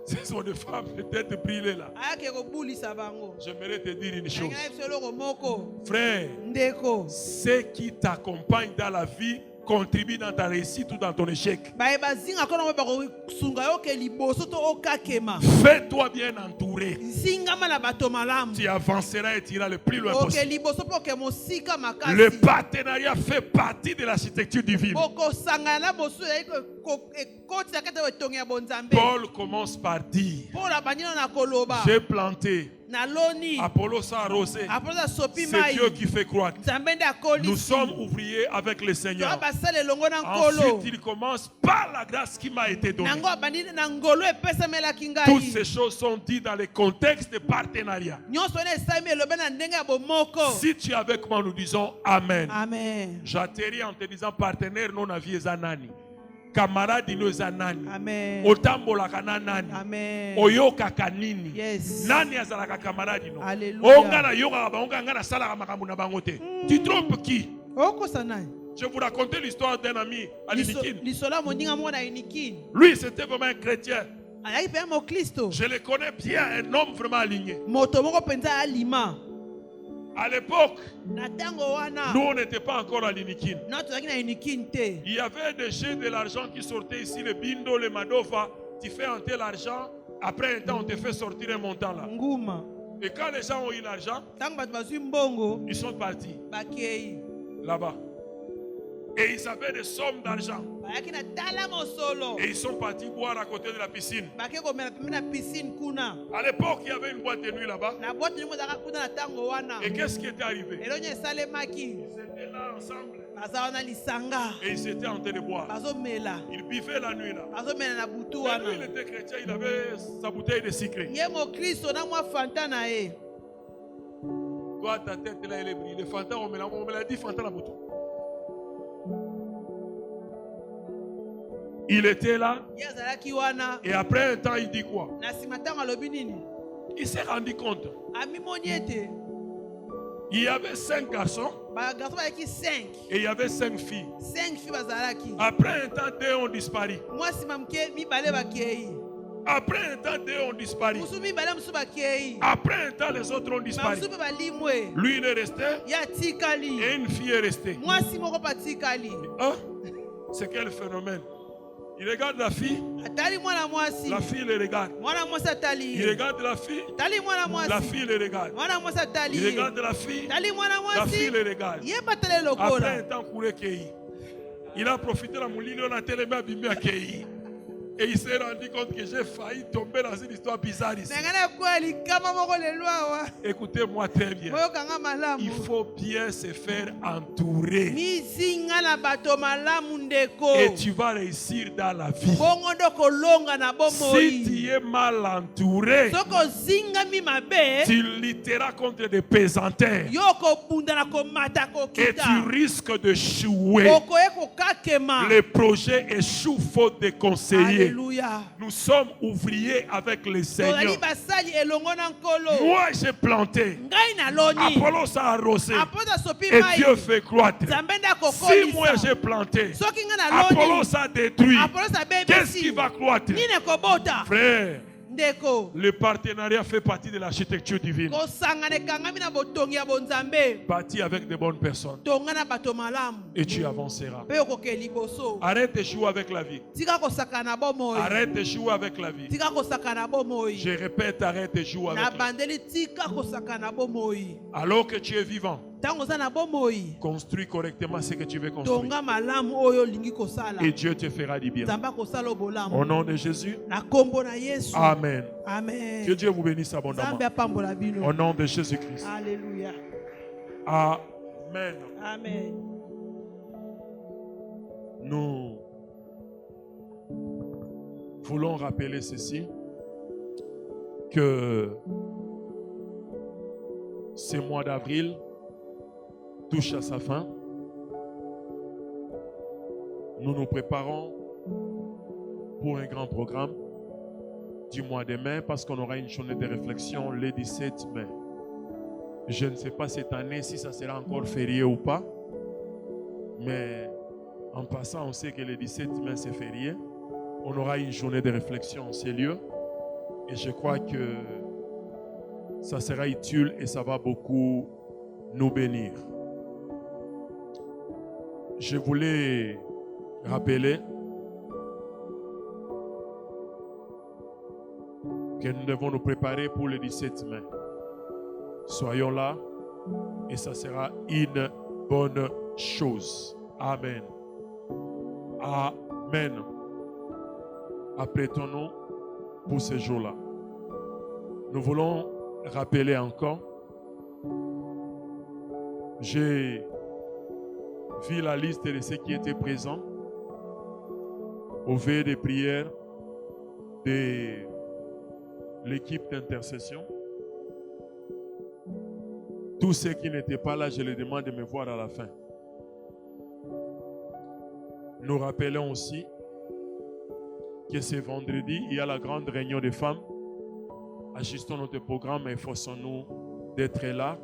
Ce sont des femmes peut-être brûlées là. J'aimerais te dire une chose. Frère, ce qui t'accompagne dans la vie contribue dans ta réussite ou dans ton échec. Fais-toi bien entouré. Tu avanceras et tu iras le plus loin possible. Le partenariat fait partie de l'architecture divine. Paul commence par dire, j'ai planté, Apollos a arrosé, c'est Dieu qui fait croître. Nous sommes ouvriers avec le Seigneur. Ensuite, il commence par la grâce qui m'a été donnée. Toutes ces choses sont dites dans le contexte de partenariat. Si tu es avec moi, nous disons Amen. Amen. J'atterris en te disant partenaire non avis zanani. Camarade ino zanani. Amen. Otambola kanani. Amen. Oyoka kanini. Yes. Nani azalaka camarade ino. Alléluia. Ongana yoka ba ongana na sala makambo na bangote. Tu trompes qui? Je vous racontais l'histoire d'un ami à l'Inikin. Lui, c'était vraiment un chrétien. Je le connais bien, un homme vraiment aligné. À l'époque, nous on n'était pas encore à l'Inikin. Il y avait des jeux de l'argent qui sortaient ici, le Bindo, le Madofa. Tu fais entrer l'argent, après un temps on te fait sortir un montant là. Et quand les gens ont eu l'argent, ils sont partis là-bas. Et ils avaient des sommes d'argent. bayaki na tala mosolo Et ils sont partis boire à côté de la piscine. bake komela pembeni na piscine kuna À l'époque, il y avait une boîte de nuit là-bas. na bote nimo ezalaka kuna na ntango wana Et qu'est-ce qui était arrivé? elonyo esalemaki Ils étaient là ensemble baza wana lisanga et ils étaient en train de boire. bazomela Ils buvaient la nuit là. bazomela na butu Et wana lui, il était chrétien, il avait sa bouteille de sucre. ye mokristo na mwa fanta na ye Toi, ta tête là, elle est brillée. Les fantas, on me l'a dit, Fanta la bouton. Il était là ye azalaki wana et après un temps, il dit quoi? na nsima ntango alobi nini Il s'est rendu compte. amimoni ete Il y avait 5 garçons bagarso bayaki 5 et il y avait 5 filles. 5 fi bazalaki Après un temps, 2 ont disparu. mwa nsima moke mibale bakei Après un temps, 2 ont disparu. mosusu mibale mosusu bakei Après un temps, les autres ont disparu. bamosusu mpe balimwe Lui, il est resté ye atikali et une fille est restée. mwasi moko mpe atikali Hein? C'est quel phénomène? Il regarde la fille, atali mwana mwasi la fille le regarde. mwana mwasi atali Il ye regarde la fille, tali mwana la mwasi fille le regarde. mwana mwasi atali Il ye regarde la fille, tali mwana la fille mwasi le regarde. ye mpe atali Après lokola un temps, il a profité de la mouline, on a tellement abîmé à Kéhi. Et il s'est rendu compte que j'ai failli tomber dans une histoire bizarre ici. nanga na koya likama moko lelo awa Écoutez-moi très bien. boyokanga Il malamu faut bien se faire entourer. mizinga na bato malamu ndeko Et tu vas réussir dans la vie. bongo ndo kolonga na Si bomoi tu es mal entouré, soki ozingami mabe tu lutteras contre des pesanteurs. yo kobunda na komata Et kokita tu risques de chouer. okoye kokakema Les projets échouent faute de conseillers. Alléluia. Nous sommes ouvriers avec le Seigneur. tozali basali elongo na nkolo Moi, j'ai planté. ngai naloni Apollos a arrosé. apolo asopi Et mai Dieu fait croître. nzambe nde Si moi akokolisa j'ai planté, soki ngai naloni Apollos a détruit. apolo Qu'est-ce qui abebisi va croître? nini ekobota Frère, ndeko le partenariat fait partie de l'architecture divine. kosangana ekangami na botongi ya bonzambe Bâti avec de bonnes personnes. tonga na bato malamu Et tu avanceras. mpe okokee liboso Arrête de jouer avec la vie. tika kosaka na bomoi Arrête de jouer avec la vie. tika kosaka na bomoi Je répète, arrête de jouer na avec la vie. bandeli tika kosaka na bomoi Alors que tu es vivant, ntango oza na bomoi construis correctement ce que tu veux construire. tonga malamu oyo olingi kosala Et Dieu te fera du bien. nzambe akosala Au obolamu nom de Jésus, na kombo na yesu Amen. amen Que Dieu vous bénisse abondamment. nzambe apambola bino Au nom de Jésus-Christ. alleluya Amen. amen Nous voulons rappeler ceci, que ce mois d'avril touche à sa fin. Nous nous préparons pour un grand programme du mois de mai parce qu'on aura une journée de réflexion le 17 mai. Je ne sais pas cette année si ça sera encore férié ou pas, mais en passant, on sait que le 17 mai c'est férié. On aura une journée de réflexion en ces lieux et je crois que ça sera utile et ça va beaucoup nous bénir. Je voulais rappeler que nous devons nous préparer pour le 17 mai. Soyons là et ça sera une bonne chose. Amen. Amen. Apprêtons-nous pour ce jour-là. Nous voulons rappeler encore. J'ai vu la liste de ceux qui étaient présents au veillées de prière de l'équipe d'intercession. Tous ceux qui n'étaient pas là, je les demande de me voir à la fin. Nous rappelons aussi que ce vendredi, il y a la grande réunion des femmes. Ajustons notre programme et efforçons-nous d'être là